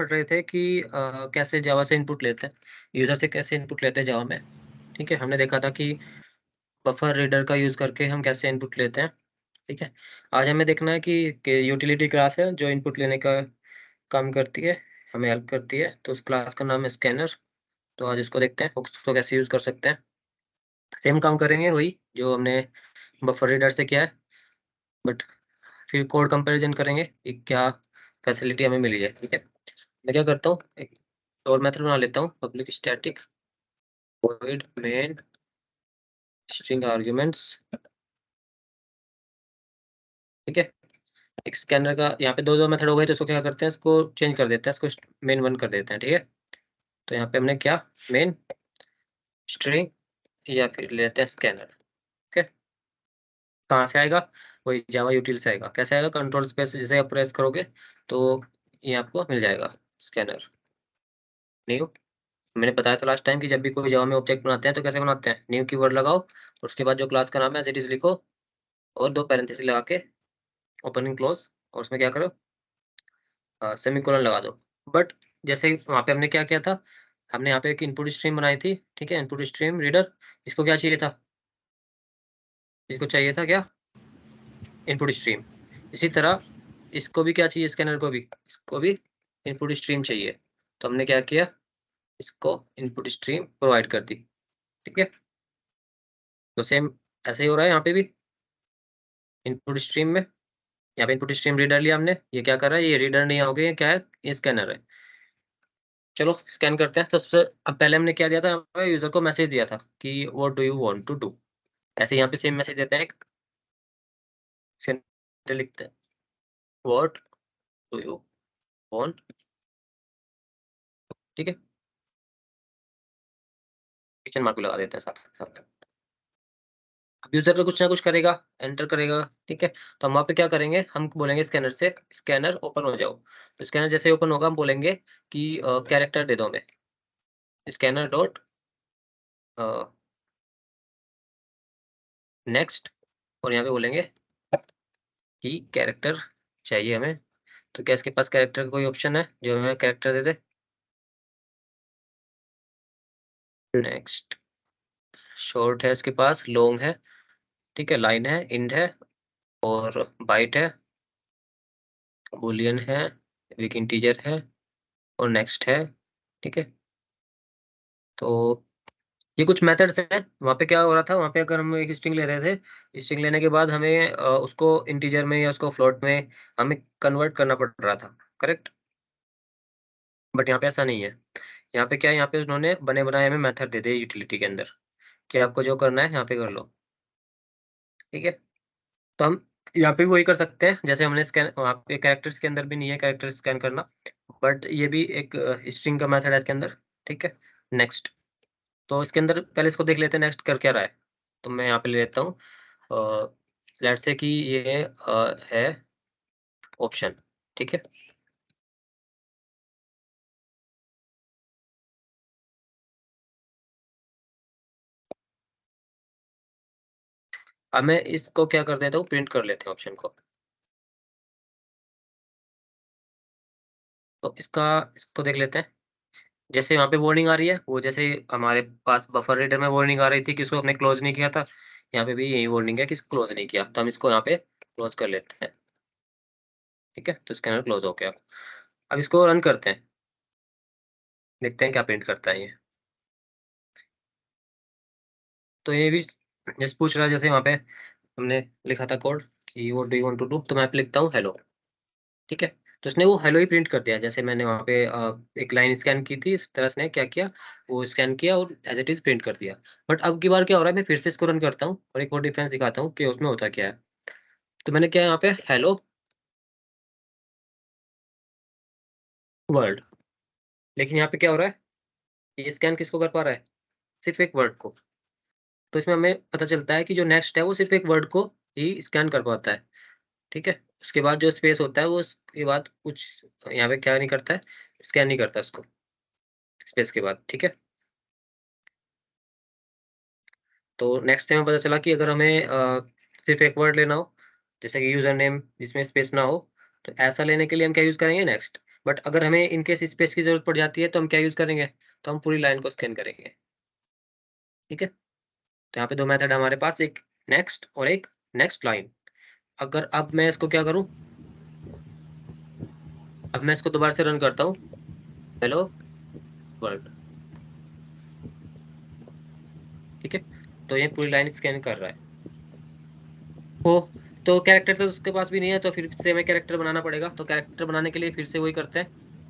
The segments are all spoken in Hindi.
पढ़ रहे थे कि कैसे जावा से इनपुट लेते हैं, यूज़र से कैसे इनपुट लेते हैं जावा में, ठीक है? हमने देखा था कि बफर रीडर का यूज़ करके हम कैसे इनपुट लेते हैं, ठीक है? आज हमें देखना है कि यूटिलिटी क्लास है जो इनपुट लेने का काम करती है, हमें हेल्प करती है, तो उस क्लास का नाम है स्कैनर। तो आज उसको देखते हैं, उसको कैसे यूज़ कर सकते हैं। सेम काम करेंगे वही जो हमने बफर रीडर से किया है, बट फिर कोड कंपैरिजन करेंगे कि क्या फैसिलिटी हमें मिली है, ठीक है? मैं क्या करता हूँ, एक और मेथड बना लेता हूँ, public static void main string arguments, ठीक है? एक स्कैनर का यहाँ पे दो मेथड हो गए, तो इसको क्या करते हैं, इसको चेंज कर देते हैं, इसको मेन वन कर देते हैं, ठीक है? तो यहाँ पे हमने क्या मेन स्ट्रिंग या फिर लेते हैं स्कैनर, ठीक है? कहाँ से आएगा, वही जावा यूटिल से आएगा। कैसे आएगा, कंट्रोल स्पेस जैसे आप प्रेस करोगे तो ये आपको मिल जाएगा स्कैनर न्यू। मैंने बताया था लास्ट टाइम कि जब भी कोई जावा में ऑब्जेक्ट बनाते हैं तो कैसे बनाते हैं, न्यू कीवर्ड लगाओ और उसके बाद जो क्लास का नाम है एज इट इज लिखो और दो पैरेंथेसिस लगा के ओपनिंग क्लोज, और उसमें क्या करो, सेमीकोलन लगा दो। बट जैसे वहाँ पे हमने क्या किया था, हमने यहाँ पे एक इनपुट स्ट्रीम बनाई थी, ठीक है? इनपुट स्ट्रीम रीडर, इसको क्या चाहिए था, इसको चाहिए था क्या, इनपुट स्ट्रीम। इसी तरह इसको भी क्या चाहिए, स्कैनर को भी, इसको भी इनपुट स्ट्रीम चाहिए। तो हमने क्या किया, इसको इनपुट स्ट्रीम प्रोवाइड कर दी, ठीक है? तो सेम ऐसे ही हो रहा है यहाँ पे भी इनपुट स्ट्रीम में। यहाँ पे इनपुट स्ट्रीम रीडर लिया हमने, ये क्या कर रहा है, ये रीडर नहीं हो गया, ये क्या है, ये स्कैनर है। चलो स्कैन करते हैं। तो सबसे अब पहले हमने क्या दिया था, यूजर को मैसेज दिया था कि what do you want to do. ऐसे यहाँ पे सेम मैसेज देते हैं, एक सेंटर लिखते हैं, व्हाट डू यू वांट, ठीक है? क्वेश्चन मार्क भी लगा देते हैं साथ साथ। अब यूजर का कुछ ना कुछ करेगा, एंटर करेगा, ठीक है? तो हम वहाँ पे क्या करेंगे, हम बोलेंगे स्कैनर से, स्कैनर ओपन हो जाओ। तो स्कैनर जैसे ओपन होगा हम बोलेंगे कि कैरेक्टर दे दो हमें, स्कैनर डॉट नेक्स्ट, और यहाँ पे बोलेंगे कि कैरेक्टर चाहिए हमें। तो क्या इसके पास कैरेक्टर का कोई ऑप्शन है जो हमें कैरेक्टर दे दे, नेक्स्ट। शॉर्ट है इसके पास, लॉन्ग है, ठीक है, लाइन है, इंड है और बाइट है, बूलियन है, वीक इंटीजर है और नेक्स्ट है, ठीक है? तो ये कुछ मेथड्स हैं। वहाँ पे क्या हो रहा था, वहाँ पे अगर हम एक स्ट्रिंग ले रहे थे, स्ट्रिंग लेने के बाद हमें उसको इंटीजर में या उसको फ्लोट में हमें कन्वर्ट करना पड़ रहा था, करेक्ट? बट यहाँ पे ऐसा नहीं है। यहाँ पे क्या है, यहाँ पे उन्होंने बने बनाए हमें मेथड दे दिए यूटिलिटी के अंदर कि आपको जो करना है यहाँ पे कर लो, ठीक है? तो हम यहाँ पे भी वही कर सकते हैं जैसे हमने स्कैन, वहाँ पे कैरेक्टर्स के अंदर भी नहीं है कैरेक्टर स्कैन करना, बट ये भी एक स्ट्रिंग का मेथड है इसके अंदर, ठीक है? नेक्स्ट। तो इसके अंदर पहले इसको देख लेते हैं नेक्स्ट कर क्या रहा है। तो मैं यहाँ पे ले लेता हूँ, लेट्स से कि ये है ऑप्शन, ठीक है? अब मैं इसको क्या कर देता हूँ, प्रिंट कर लेते हैं ऑप्शन को। तो इसको देख लेते हैं, जैसे यहाँ पे वार्निंग आ रही है, वो जैसे हमारे पास बफर रीडर में वार्निंग आ रही थी कि इसको हमने क्लोज नहीं किया था, यहाँ पे भी यही वार्निंग है कि क्लोज नहीं किया। तो हम इसको यहाँ पे क्लोज कर लेते हैं, ठीक है? तो स्कैनर क्लोज हो गया। अब इसको रन करते हैं, देखते हैं क्या प्रिंट करता है ये। तो ये भी जैसे पूछ रहा है, जैसे वहाँ पे हमने लिखा था कोड कि what do you want to do, तो मैं पे लिखता हूँ हेलो, ठीक है? तो इसने वो हेलो ही प्रिंट कर दिया, जैसे मैंने वहाँ पे एक लाइन स्कैन की थी, इस तरह से क्या किया, वो स्कैन किया और एज इट इज प्रिंट कर दिया। बट अब की बार क्या हो रहा है, मैं फिर से इसको रन करता हूँ और एक और डिफरेंस दिखाता हूँ कि उसमें होता क्या है। तो मैंने क्या यहाँ पे हेलो वर्ल्ड, लेकिन यहाँ पे क्या हो रहा है, ये स्कैन किसको कर पा रहा है, सिर्फ एक वर्ड को। तो इसमें हमें पता चलता है कि जो नेक्स्ट है वो सिर्फ एक वर्ड को ही स्कैन कर पाता है, ठीक है? उसके बाद जो स्पेस होता है वो उसके बाद कुछ यहाँ पे क्या नहीं करता है, स्कैन नहीं करता उसको स्पेस के बाद, ठीक है? तो नेक्स्ट टाइम पता चला कि अगर हमें सिर्फ एक वर्ड लेना हो, जैसे कि यूजर नेम जिसमें स्पेस ना हो, तो ऐसा लेने के लिए हम क्या यूज करेंगे, नेक्स्ट। बट अगर हमें इनकेस स्पेस की जरूरत पड़ जाती है तो हम क्या यूज करेंगे, तो हम पूरी लाइन को स्कैन करेंगे। ठीक है, तो यहाँ पे दो मेथड हमारे पास, एक नेक्स्ट और एक नेक्स्ट लाइन। अगर अब मैं इसको क्या करूं, अब मैं इसको दोबारा से रन करता हूँ, हेलो वर्ल्ड। ठीक है, तो ये पूरी लाइन स्कैन कर रहा है। तो कैरेक्टर तो उसके पास भी नहीं है, तो फिर से हमें कैरेक्टर बनाना पड़ेगा। तो कैरेक्टर बनाने के लिए फिर से वही करते हैं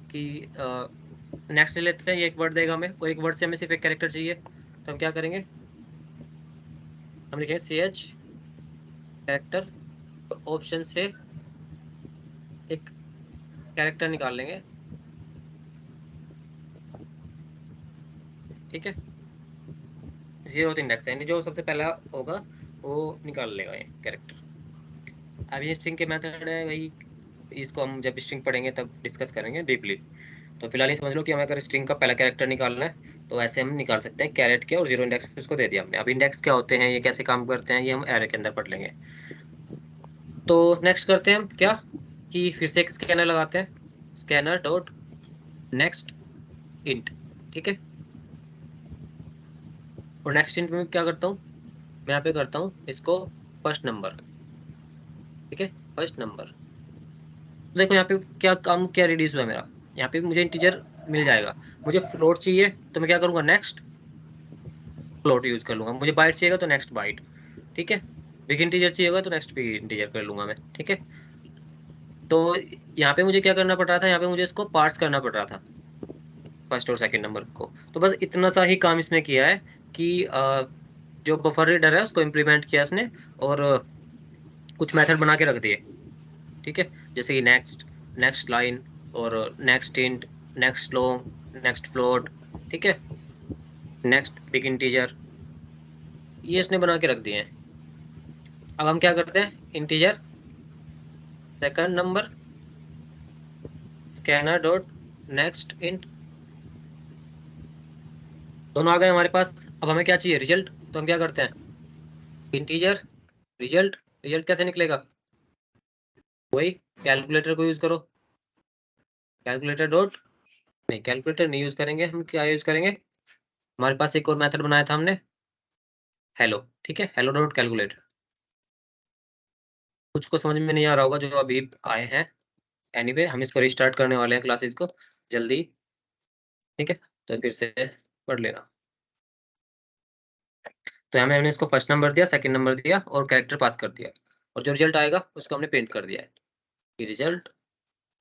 कि नेक्स्ट ले लेते हैं, ये एक वर्ड देगा हमें, और एक वर्ड से हमें सिर्फ एक कैरेक्टर चाहिए। तो हम क्या करेंगे, हम लिखेंगे CH कैरेक्टर, ऑप्शन से एक कैरेक्टर निकाल लेंगे। ठीक है, 0th इंडेक्स यानी जो सबसे पहला होगा वो निकाल लेगा ये कैरेक्टर। अब ये स्ट्रिंग के मेथड है भाई, इसको हम जब स्ट्रिंग पढ़ेंगे तब डिस्कस करेंगे डीपली। तो फिलहाल ये समझ लो कि हमें अगर स्ट्रिंग का पहला कैरेक्टर निकालना है तो ऐसे हम निकाल सकते हैं, कैरेट के और 0 इंडेक्स इसको दे दिया हमने। अब इंडेक्स क्या होते हैं, ये कैसे काम करते हैं, ये हम एरे के अंदर पढ़ लेंगे। तो नेक्स्ट करते हैं हम क्या, कि फिर से एक स्कैनर लगाते हैं, स्कैनर डॉट नेक्स्ट इंट। ठीक है, और नेक्स्ट इंट में क्या करता हूँ, मैं यहाँ पे करता हूँ इसको फर्स्ट नंबर। ठीक है, फर्स्ट नंबर। तो देखो यहाँ पे क्या काम, क्या रिड्यूस हुआ मेरा, यहाँ पे मुझे इंटीजर मिल जाएगा। मुझे फ्लोट चाहिए तो मैं क्या करूंगा, नेक्स्ट फ्लोट यूज कर लूंगा। मुझे बाइट चाहिएगा तो नेक्स्ट बाइट। ठीक है, बिग इंटीजर चाहिए होगा तो नेक्स्ट बिग इंटीजर कर लूंगा मैं। ठीक है, तो यहाँ पे मुझे क्या करना पड़ रहा था, यहाँ पे मुझे इसको पार्स करना पड़ रहा था फर्स्ट और सेकंड नंबर को। तो बस इतना सा ही काम इसने किया है कि जो बफर रीडर है उसको इम्प्लीमेंट किया इसने, और कुछ मेथड बना के रख दिए। ठीक है, जैसे कि नेक्स्ट, नेक्स्ट लाइन, और next int, next long, next float. ठीक है, नेक्स्ट बिग इंटीजर, ये इसने बना के रख दिए हैं। अब हम क्या करते हैं, integer second number scanner dot next int, दोनों आ गए हमारे पास। अब हमें क्या चाहिए, रिजल्ट। तो हम क्या करते हैं, इंटीजर रिजल्ट, रिजल्ट कैसे निकलेगा, वही कैलकुलेटर को यूज करो, कैलकुलेटर डॉट, नहीं कैलकुलेटर नहीं यूज करेंगे, हम क्या यूज करेंगे, हमारे पास एक और मेथड बनाया था हमने, हेलो। ठीक है, हेलो डॉट कैलकुलेटर। कुछ को समझ में नहीं आ रहा होगा जो अभी आए हैं, एनीवे हम इसको रिस्टार्ट करने वाले हैं क्लासेस को जल्दी। ठीक है, तो फिर से पढ़ लेना। तो यहाँ में हमने इसको फर्स्ट नंबर दिया, सेकंड नंबर दिया और कैरेक्टर पास कर दिया, और जो रिजल्ट आएगा उसको हमने प्रिंट कर दिया है कि रिजल्ट,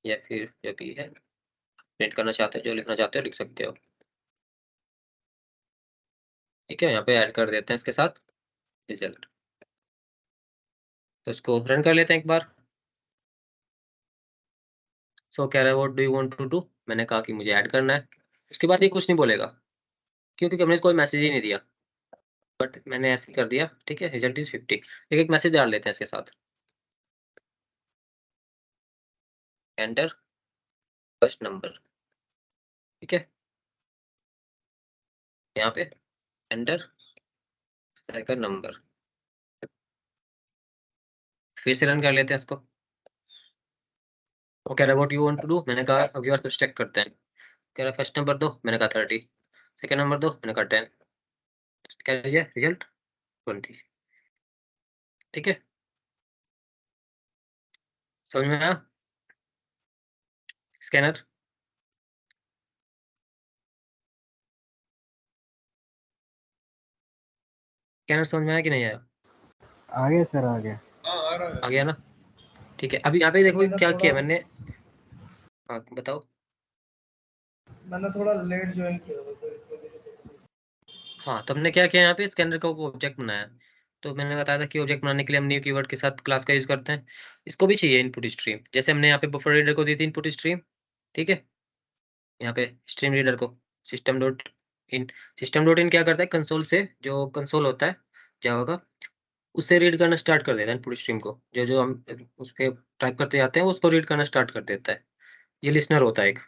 या फिर जो भी है प्रिंट करना चाहते हो, जो लिखना चाहते हो लिख सकते हो। ठीक है, यहाँ पे ऐड कर देते हैं इसके साथ रिजल्ट। तो इसको रन कर लेते हैं एक बार। सो कह रहा है what do you want to do, मैंने कहा कि मुझे ऐड करना है। उसके बाद ये कुछ नहीं बोलेगा, क्योंकि हमने कोई मैसेज ही नहीं दिया, बट मैंने ऐसे कर दिया। ठीक है, रिजल्ट इज 50। एक मैसेज डाल लेते हैं इसके साथ, एंटर फर्स्ट नंबर। ठीक है, यहाँ पे एंटर सेकंड नंबर। फिर से रन कर लेते हैं इसको। वो कह रहा है what you want to do, मैंने कहा अगली बार फिर चेक करते हैं। कह रहा है फर्स्ट नंबर दो, मैंने कहा 30। सेकंड नंबर दो, मैंने कहा 10। कह रही है रिजल्ट 20। ठीक है, समझ में आया स्कैनर, स्कैनर समझ में आया कि नहीं आया, आ गया सर, आ गया। आ गया ना। ठीक है, अभी यहाँ पे देखो क्या किया मैंने, हाँ बताओ। मैंने थोड़ा लेट ज्वाइन किया था तो इससे मुझे पता नहीं। हाँ, तो हमने क्या किया, यहाँ पे स्कैनर का ऑब्जेक्ट बनाया। तो मैंने बताया था कि ऑब्जेक्ट बनाने के लिए हम न्यू कीवर्ड के साथ क्लास का यूज करते हैं। इसको भी चाहिए इनपुट स्ट्रीम, जैसे हमने यहाँ पे बफर रीडर को दी थी इनपुट स्ट्रीम। ठीक है, यहाँ पे स्ट्रीम रीडर को system dot in, system dot in क्या करता है, कंसोल से, जो कंसोल होता है जावा का, उससे रीड करना स्टार्ट कर देता है इनपुट स्ट्रीम को। जो जो हम उस पर टाइप करते जाते हैं उसको रीड करना स्टार्ट कर देता है। ये लिसनर होता है एक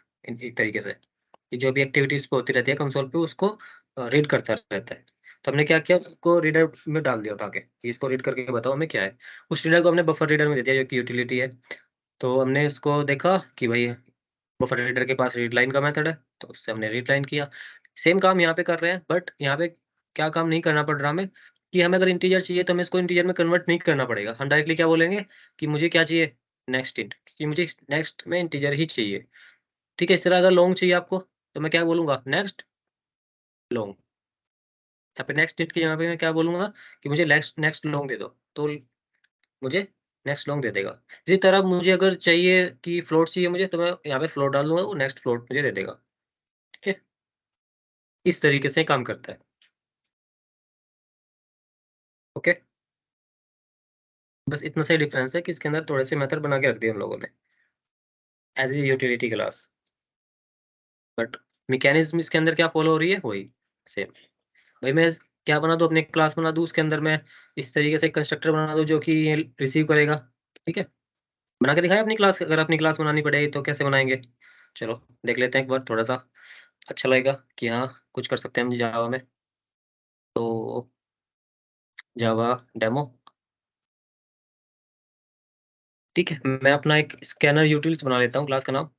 तरीके से, कि जो भी एक्टिविटीज पे होती रहती है कंसोल पे उसको रीड करता रहता है। तो हमने क्या किया, उसको रीडर में डाल दिया उठा के, कि इसको रीड करके बताओ हमें क्या है। उस रीडर को हमने बफर रीडर में दे दिया जो कि यूटिलिटी है। तो हमने उसको देखा कि भाई बफर रीडर के पास रीड लाइन का मेथड है, तो उससे हमने रीड लाइन किया। सेम काम यहाँ पे कर रहे हैं, बट यहाँ पे क्या काम नहीं करना पड़ रहा हमें कि हमें अगर इंटीजर चाहिए तो हमें इसको इंटीजर में कन्वर्ट नहीं करना पड़ेगा। हम डायरेक्टली क्या बोलेंगे कि मुझे क्या चाहिए, नेक्स्ट इंट, कि मुझे नेक्स्ट में इंटीजर ही चाहिए। ठीक है, इस तरह अगर लॉन्ग चाहिए आपको तो मैं क्या बोलूँगा, नेक्स्ट लॉन्ग। यहाँ पे नेक्स्ट इंट की यहाँ पे मैं क्या बोलूँगा कि मुझे नेक्स्ट नेक्स्ट लॉन्ग दे दो, तो मुझे नेक्स्ट लॉन्ग दे देगा। इसी तरह मुझे अगर चाहिए कि फ्लोट चाहिए मुझे, तो मैं यहाँ पे फ्लोट डाल दूंगा, वो नेक्स्ट फ्लोट मुझे दे देगा। ठीक है, इस तरीके से काम करता है। ओके, बस इतना सा डिफरेंस है कि इसके अंदर थोड़े से मेथड बना के रख दिए हम लोगों ने as a utility class, but mechanism इसके अंदर क्या फॉलो हो रही है, वही सेम। भाई मैं क्या बना दूँ, अपने क्लास बना दूँ, उसके अंदर मैं इस तरीके से कंस्ट्रक्टर बना दूँ जो कि ये रिसीव करेगा। ठीक है, बना के दिखाया अपनी क्लास। अगर अपनी क्लास बनानी पड़ेगी तो कैसे बनाएंगे, चलो देख लेते हैं एक बार, थोड़ा सा अच्छा लगेगा कि हाँ कुछ कर सकते हैं हम जावा में। तो जावा डेमो, ठीक है, मैं अपना एक स्कैनर यूटिल्स बना लेता हूँ, क्लास का नाम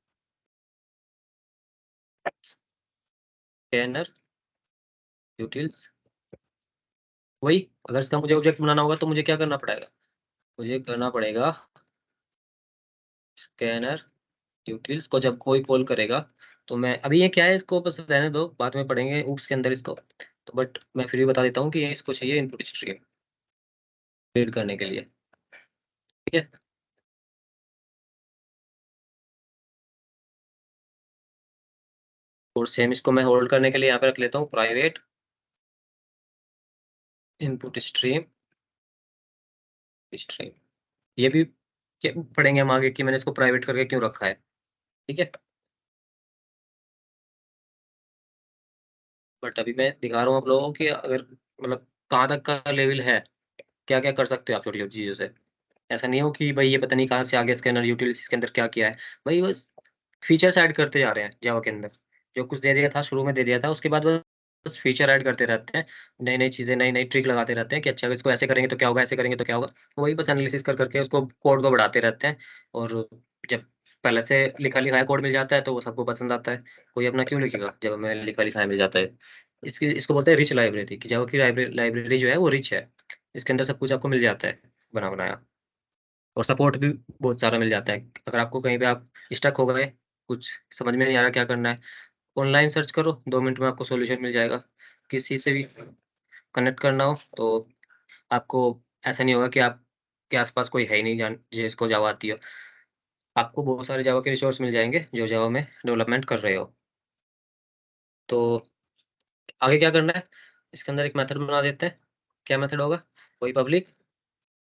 स्कैनर यूटिल्स। वही, अगर इसका मुझे ऑब्जेक्ट बनाना होगा तो मुझे क्या करना पड़ेगा, मुझे करना पड़ेगा स्कैनर यूटिल्स को जब कोई कॉल करेगा तो मैं, अभी ये क्या है इसको बस रहने दो, बाद में पढ़ेंगे ऊप्स के अंदर इसको, तो बट मैं फिर भी बता देता हूँ कि ये इसको चाहिए इनपुट स्ट्रीम रीड करने के लिए। ठीक है, और सेम इसको मैं होल्ड करने के लिए यहाँ पे रख लेता हूँ प्राइवेट इनपुट स्ट्रीम स्ट्रीम। ये भी पढ़ेंगे हम आगे कि मैंने इसको प्राइवेट करके क्यों रखा है। ठीक है, बट अभी मैं दिखा रहा हूँ आप लोगों को कि अगर मतलब कहाँ तक का लेवल है, क्या क्या कर सकते हो आप छोटी छोटी चीज़ों से। ऐसा नहीं हो कि भाई ये पता नहीं कहाँ से आगे स्कैनर यूटिलिटीज इसके अंदर क्या किया है। भाई बस फीचर्स ऐड करते जा रहे हैं जावा के अंदर, जो कुछ दे दिया था शुरू में दे दिया था, उसके बाद बस फीचर ऐड करते रहते हैं, नई नई चीज़ें नई नई ट्रिक लगाते रहते हैं कि अच्छा इसको ऐसे करेंगे तो क्या होगा, ऐसे करेंगे तो क्या होगा। वही बस एनालिसिस कर करके उसको कोड को बढ़ाते रहते हैं। और जब पहले से लिखा लिखाया कोड मिल जाता है तो वो सबको पसंद आता है। कोई अपना क्यों लिखेगा जब हमें लिखा लिखाया मिल जाता है। इसको बोलते हैं रिच लाइब्रेरी, कि जावा की लाइब्रेरी जो है वो रिच है, इसके अंदर सब कुछ आपको मिल जाता है बना बनाया। और सपोर्ट भी बहुत सारा मिल जाता है। अगर आपको कहीं पे आप स्टक हो गए, कुछ समझ में नहीं आ रहा क्या करना है, ऑनलाइन सर्च करो, 2 मिनट में आपको सॉल्यूशन मिल जाएगा। किसी से भी कनेक्ट करना हो तो आपको ऐसा नहीं होगा कि आपके आसपास कोई है ही नहीं जान जिसको जावा आती हो। आपको बहुत सारे जावा के रिसोर्स मिल जाएंगे जो जावा में डेवलपमेंट कर रहे हो। तो आगे क्या करना है, इसके अंदर एक मेथड बना देते हैं। क्या मेथड होगा, कोई पब्लिक,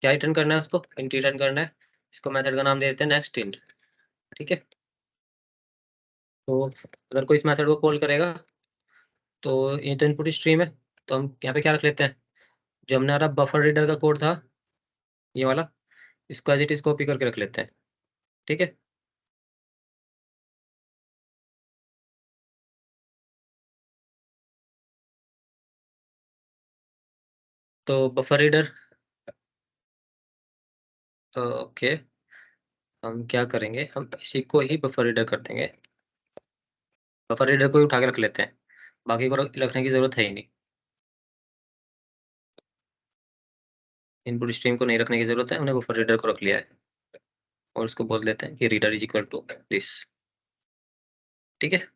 क्या रिटर्न करना है, उसको इंट रिटर्न करना है। इसको मेथड का नाम दे देते हैं नेक्स्ट इंट। ठीक है, तो अगर कोई इस मेथड को कॉल करेगा तो ये तो इनपुट स्ट्रीम है, तो हम यहाँ पे क्या रख लेते हैं, जो हमने हमारा बफर रीडर का कोड था ये वाला, इसको एज इट इज कॉपी करके रख लेते हैं। ठीक है, तो बफर रीडर, ओके, हम क्या करेंगे, हम इसी को ही बफर रीडर कर देंगे। बफर रीडर को ही उठा के रख लेते हैं, बाकी को रखने की जरूरत है ही नहीं। इनपुट स्ट्रीम को नहीं रखने की जरूरत है, हमने बफर रीडर को रख लिया है। और उसको बोल देते हैं कि reader is equal to this. ठीक है,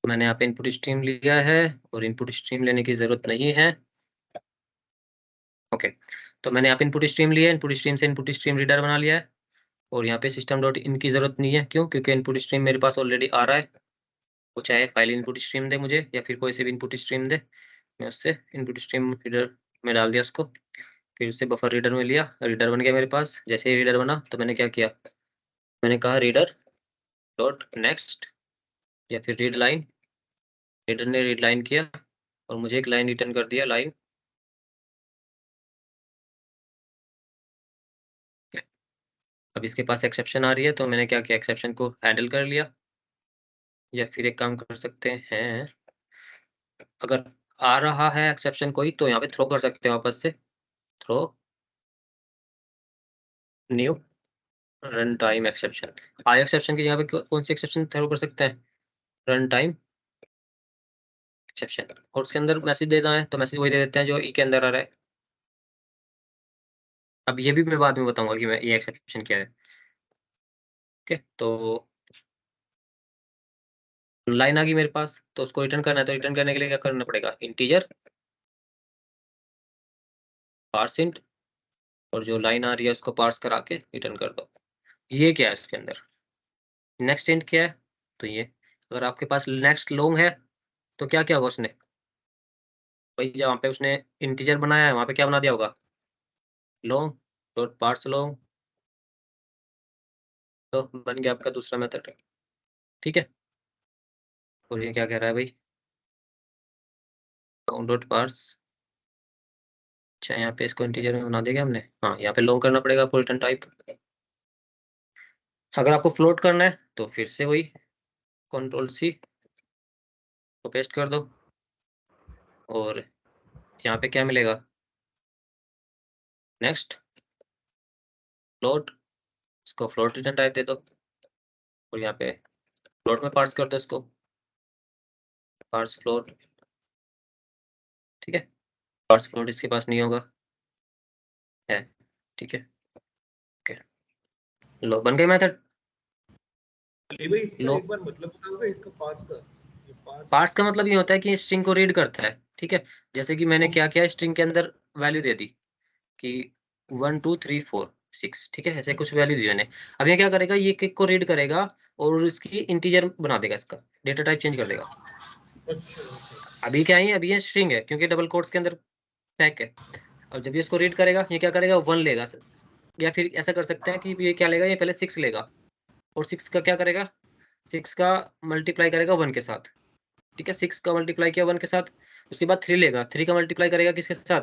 मैंने यहाँ पे इनपुट स्ट्रीम लिया है और इनपुट स्ट्रीम लेने की जरूरत नहीं है। ओके, तो मैंने यहाँ पे इनपुट स्ट्रीम लिया है, इनपुट स्ट्रीम से इनपुट स्ट्रीम रीडर बना लिया है। और यहाँ पे सिस्टम डॉट इन की जरूरत नहीं है, क्यों, क्योंकि इनपुट स्ट्रीम मेरे पास ऑलरेडी आ रहा है। वो चाहे फाइल इनपुट स्ट्रीम दे मुझे या फिर कोई से भी इनपुट स्ट्रीम दे, मैं उससे इनपुट स्ट्रीम रीडर में डाल दिया उसको। फिर उससे बफर रीडर में लिया, रीडर बन गया मेरे पास। जैसे ही रीडर बना तो मैंने क्या किया, मैंने कहा रीडर डॉट नेक्स्ट या फिर रीड लाइन। रीडर ने रीड लाइन किया और मुझे एक लाइन रिटर्न कर दिया, लाइन। अब इसके पास एक्सेप्शन आ रही है तो मैंने क्या किया, एक्सेप्शन को हैंडल कर लिया। या फिर एक काम कर सकते हैं, अगर आ रहा है एक्सेप्शन कोई तो यहाँ पे थ्रो कर सकते हैं वापस से। Throw new run time exception. I exception की जगह पे कौन सी एक्सेप्शन थ्रो कर सकते हैं? Run time exception. और उसके अंदर मैसेज देना है तो मैसेज वही दे देते हैं जो ई के अंदर आ रहा है। अब ये भी मैं बाद में बताऊंगा कि मैं ये एक्सेप्शन क्या है। ओके, तो लाइन आ गई मेरे पास, तो उसको रिटर्न करना है, तो रिटर्न करने के लिए क्या करना पड़ेगा? इंटीजर पार्स इंट, और जो लाइन आ रही है उसको पार्स करा के रिटर्न कर दो। ये क्या है उसके अंदर? नेक्स्ट इंट क्या है? तो ये, अगर आपके पास नेक्स्ट लॉन्ग है तो क्या क्या होगा उसने? भाई जहाँ पे उसने इंटीजर बनाया है वहां पे क्या बना दिया होगा? लॉन्ग डॉट पार्स लॉन्ग, तो बन गया आपका दूसरा मेथड। ठीक है, और ये क्या कह रहा है भाई? डॉट पार्स, अच्छा यहाँ पे इसको इंटीजर में बना दिया हमने। हाँ, यहाँ पे लॉन्ग करना पड़ेगा फुल रिटर्न टाइप। अगर आपको फ्लोट करना है तो फिर से वही कंट्रोल सी को पेस्ट कर दो, और यहाँ पे क्या मिलेगा? नेक्स्ट फ्लोट, इसको फ्लोट रिटर्न टाइप दे दो, और यहाँ पे फ्लोट में पार्स कर दो इसको, पार्स फ्लोट। ठीक है, पार्स फ्लोट इसके पास नहीं होगा, है। ठीक है, ओके, लो बन गए मेथड। भाई इसका लो, एक बार मतलब बताओगे इसका पार्स का? ये पार्स का मतलब ये होता है कि स्ट्रिंग को रीड करता है। ठीक है, जैसे कि मैंने क्या किया, स्ट्रिंग के अंदर वैल्यू दे दी कि 1 2 3 4 6, ठीक है, ऐसे कुछ वैल्यू दी मैंने। अब ये क्या करेगा, ये किक को रीड करेगा और इसकी इंटीजर बना देगा, इसका डेटा टाइप चेंज कर देगा। अच्छा, अभी क्या है, अभी ये स्ट्रिंग है क्योंकि डबल कोट्स के अंदर पैक है। और जब ये इसको रीड करेगा, ये क्या करेगा, 1 लेगा, या फिर ऐसा कर सकते हैं कि ये क्या लेगा, ये पहले 6 लेगा, और 6 का क्या करेगा, 6 का मल्टीप्लाई करेगा 1 के साथ। ठीक है, 6 का मल्टीप्लाई किया 1 के साथ, उसके बाद 3 लेगा, 3 का मल्टीप्लाई करेगा किसके साथ,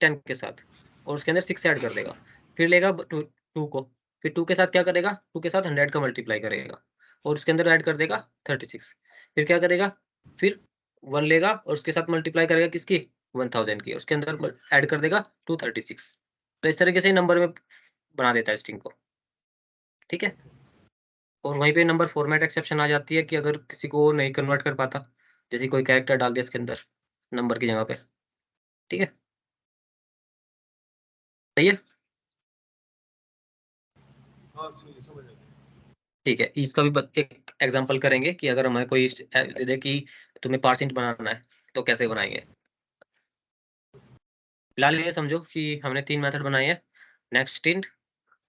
10 के साथ, और उसके अंदर 6 ऐड कर देगा। फिर लेगा 2 को, फिर 2 के साथ क्या करेगा, 2 के साथ 100 का मल्टीप्लाई करेगा, और उसके अंदर ऐड कर देगा 36। फिर क्या करेगा, फिर 1 लेगा और उसके साथ मल्टीप्लाई करेगा किसकी, 1000 की, उसके अंदर ऐड कर देगा 236। तो इस तरीके से नंबर में बना देता है स्ट्रिंग को। ठीक है, और वहीं पे नंबर फॉर्मेट एक्सेप्शन आ जाती है कि अगर किसी को नहीं कन्वर्ट कर पाता, जैसे कोई कैरेक्टर डाल दिया इसके अंदर नंबर की जगह पे। ठीक है, सही है। हाँ समझ गया। ठीक है, इसका भी एक एग्जांपल करेंगे कि अगर हमें कोई दे दे कि तुम्हें पार्सेंट बनाना है तो कैसे बनाएंगे। फिलहाल ये समझो कि हमने 3 मेथड बनाए हैं, नेक्स्ट इंट,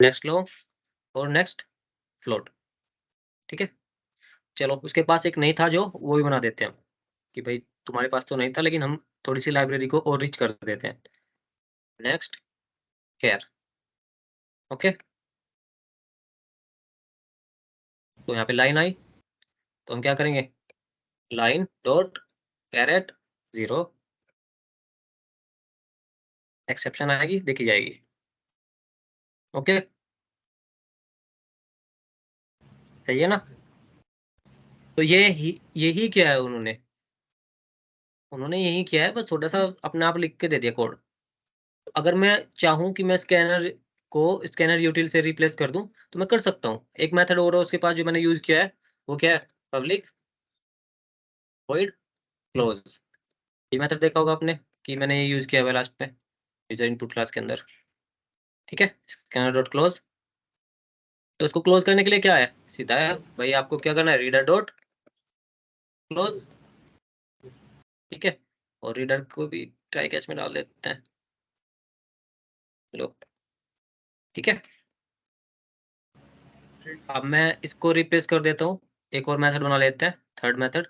नेक्स्ट लॉन्ग और नेक्स्ट फ्लोट। ठीक है, चलो उसके पास एक नहीं था जो, वो भी बना देते हैं हम, कि भाई तुम्हारे पास तो नहीं था लेकिन हम थोड़ी सी लाइब्रेरी को और रिच कर देते हैं। नेक्स्ट केयर, ओके, तो यहाँ पे लाइन आई, तो हम क्या करेंगे, लाइन डॉट कैरेट 0, एक्सेप्शन आएगी, देखी जाएगी। ओके, सही है ना? तो यही किया है उन्होंने, यही किया है, बस थोड़ा सा अपने आप लिख के दे दिया कोड। अगर मैं चाहूँ कि मैं स्कैनर को स्कैनर यूटिल से रिप्लेस कर दूं तो मैं कर सकता हूँ। एक मेथड और है उसके पास जो मैंने यूज किया है, वो क्या है, पब्लिक वॉइड क्लोज। ये मेथड देखा होगा आपने कि मैंने ये यूज किया हुआ लास्ट में यूजर इनपुट क्लास के अंदर। ठीक है, स्कैनर डॉट क्लोज। तो इसको क्लोज करने के लिए क्या है, सीधा है भाई, आपको क्या करना है, रीडर डॉट क्लोज। ठीक है, और रीडर को भी ट्राई कैच में डाल देते हैं। लो, ठीक है, अब मैं इसको रिप्लेस कर देता हूँ, एक और मेथड बना लेते हैं, थर्ड मेथड।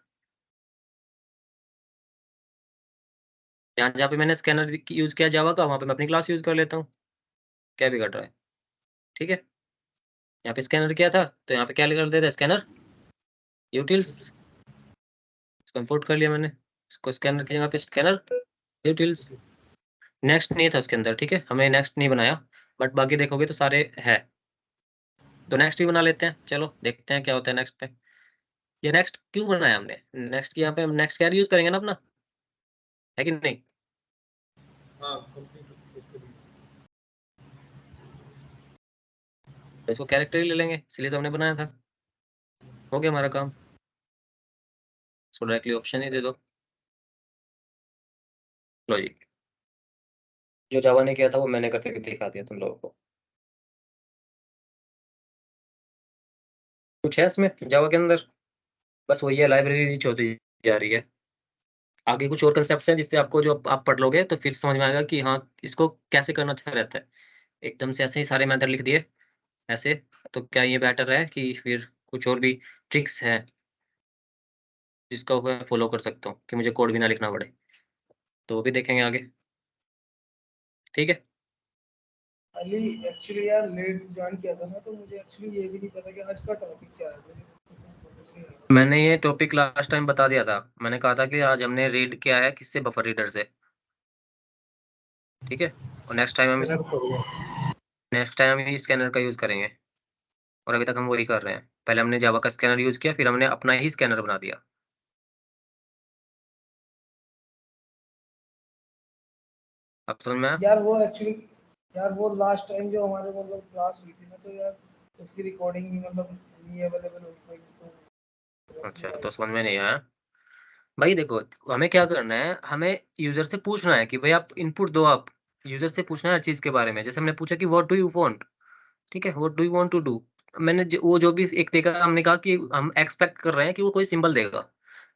यहाँ जहाँ पे मैंने स्कैनर यूज किया जावा का, वहाँ पे मैं अपनी क्लास यूज कर लेता हूँ, क्या बिगड़ रहा है। ठीक है, यहाँ पे स्कैनर किया था तो यहाँ पे क्या कर देता है, स्कैनर यूटिल्स, इसको इंपोर्ट कर लिया मैंने, इसको स्कैनर की जगह पे स्कैनर यूटिल्स। नेक्स्ट नहीं था उसके अंदर, ठीक है, हमें नेक्स्ट नहीं बनाया, बट बाकी देखोगे तो सारे है। तो नेक्स्ट भी बना लेते हैं, चलो देखते हैं क्या होता है नेक्स्ट पे। ये नेक्स्ट क्यों बनाया हमने, नेक्स्ट की यहाँ पे हम नेक्स्ट कैर यूज करेंगे ना अपना, है कि नहीं? हाँ कंप्लीट तो इसको कैरेक्टर ही ले लेंगे, इसलिए तो हमने बनाया था। हो गया हमारा काम। इसको डायरेक्टली ऑप्शन ही दे दो। लो जी, जो जावा ने किया था वो मैंने करके दिखा दिया तुम लोगों को। कुछ है इसमें जावा के अंदर? बस वही है, लाइब्रेरी रीच होती जा रही है। आगे कुछ और कंसेप्ट हैं जिससे आपको, जो आप पढ़ लोगे तो फिर समझ में आएगा कि हाँ इसको कैसे करना अच्छा रहता है। एकदम से ऐसे ही सारे मेथड लिख दिए ऐसे, तो क्या ये बेटर है कि फिर कुछ और भी ट्रिक्स हैं जिसका मैं फॉलो कर सकता हूँ कि मुझे कोड भी ना लिखना पड़े? तो वो भी देखेंगे आगे। ठीक है। अली एक्चुअली यार लेट ज्वाइन किया था ना, तो मुझे एक्चुअली ये भी नहीं पता कि आज का टॉपिक क्या है। मुझे समझ नहीं आ रहा। मैंने ये टॉपिक लास्ट टाइम बता दिया था। मैंने कहा था कि आज हमने रीड किया है किससे, बफर रीडर से। ठीक है। और स्कैनर खोल गया। नेक्स्ट टाइम हम स्कैनर का यूज़ करेंगे। और अभी तक हम वही कर रहे हैं। पहले हमने जावा का स्कैनर यूज़ किया, फिर हमने अपना ही स्कैनर बना दिया। अब समझ में आया? यार वो एक्चुअली, यार वो लास्ट टाइम जो हमारे मतलब क्लास हुई थी ना, तो यार उसकी रिकॉर्डिंग ही मतलब नहीं अवेलेबल हो पाई, तो अच्छा, तो समझ में नहीं आया। भाई देखो, हमें क्या करना है, हमें यूज़र से पूछना है कि भाई आप इनपुट दो। आप यूज़र से पूछना है हर चीज़ के बारे में। जैसे हमने पूछा कि व्हाट डू यू वांट? ठीक है, what do you want to do? मैंने वो जो भी एक देखा, हमने कहा कि हम एक्सपेक्ट कर रहे हैं कि वो कोई सिंबल देगा,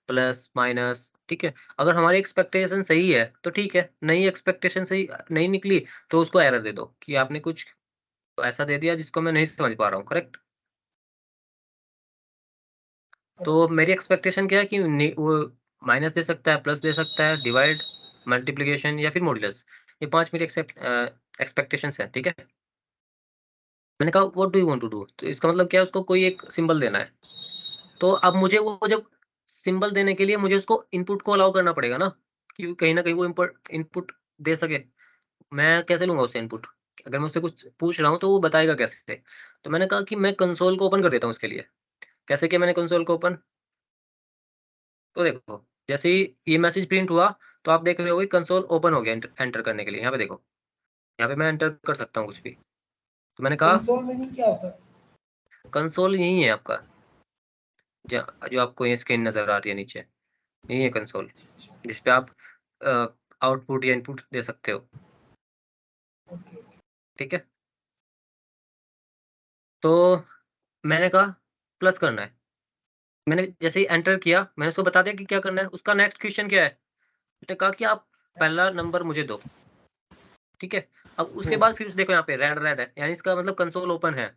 प्लस माइनस। ठीक है, अगर हमारी एक्सपेक्टेशन सही है तो ठीक है, नई एक्सपेक्टेशन सही नहीं निकली तो उसको एरर दे दो कि आपने कुछ ऐसा दे दिया जिसको मैं नहीं समझ पा रहा हूँ। करेक्ट? तो मेरी एक्सपेक्टेशन क्या है कि वो माइनस दे सकता है, प्लस दे सकता है, डिवाइड, मल्टीप्लिकेशन या फिर मॉड्यूलस। ये 5 मेरी एक्सपेक्टेशंस हैं। ठीक है। मैंने कहा what do you want to do, तो इसका मतलब क्या है, उसको कोई एक सिंबल देना है। तो अब मुझे वो जब सिंबल देने के लिए मुझे उसको इनपुट को अलाउ करना पड़ेगा ना, कि कहीं न कहीं वो इनपुट दे सके। मैं कैसे लूँगा उससे इनपुट? अगर मैं उससे कुछ पूछ रहा हूँ तो वो बताएगा कैसे? तो मैंने कहा कि मैं कंसोल को ओपन कर देता हूँ उसके लिए। कैसे किया मैंने कंसोल को ओपन? तो देखो, जैसे ही ये मैसेज प्रिंट हुआ तो आप देख रहे होगे कंसोल ओपन हो गया एंटर करने के लिए। यहाँ पे देखो, यहाँ पे मैं एंटर कर सकता हूँ कुछ भी। तो मैंने कहा कंसोल में नहीं क्या होता है? कंसोल यही है आपका, ज जो आपको ये स्क्रीन नज़र आ रही है नीचे, यही है कंसोल, जिस पे आप आउटपुट या इनपुट दे सकते हो। ओके। ठीक है? तो मैंने कहा प्लस करना है। मैंने जैसे ही एंटर किया, मैंने उसको बता दिया कि क्या करना है। उसका नेक्स्ट क्वेश्चन क्या है? उसने कहा कि आप पहला नंबर मुझे दो। ठीक है? अब उसके बाद फिर देखो यहाँ पे रेड है, यानी इसका मतलब कंसोल ओपन है।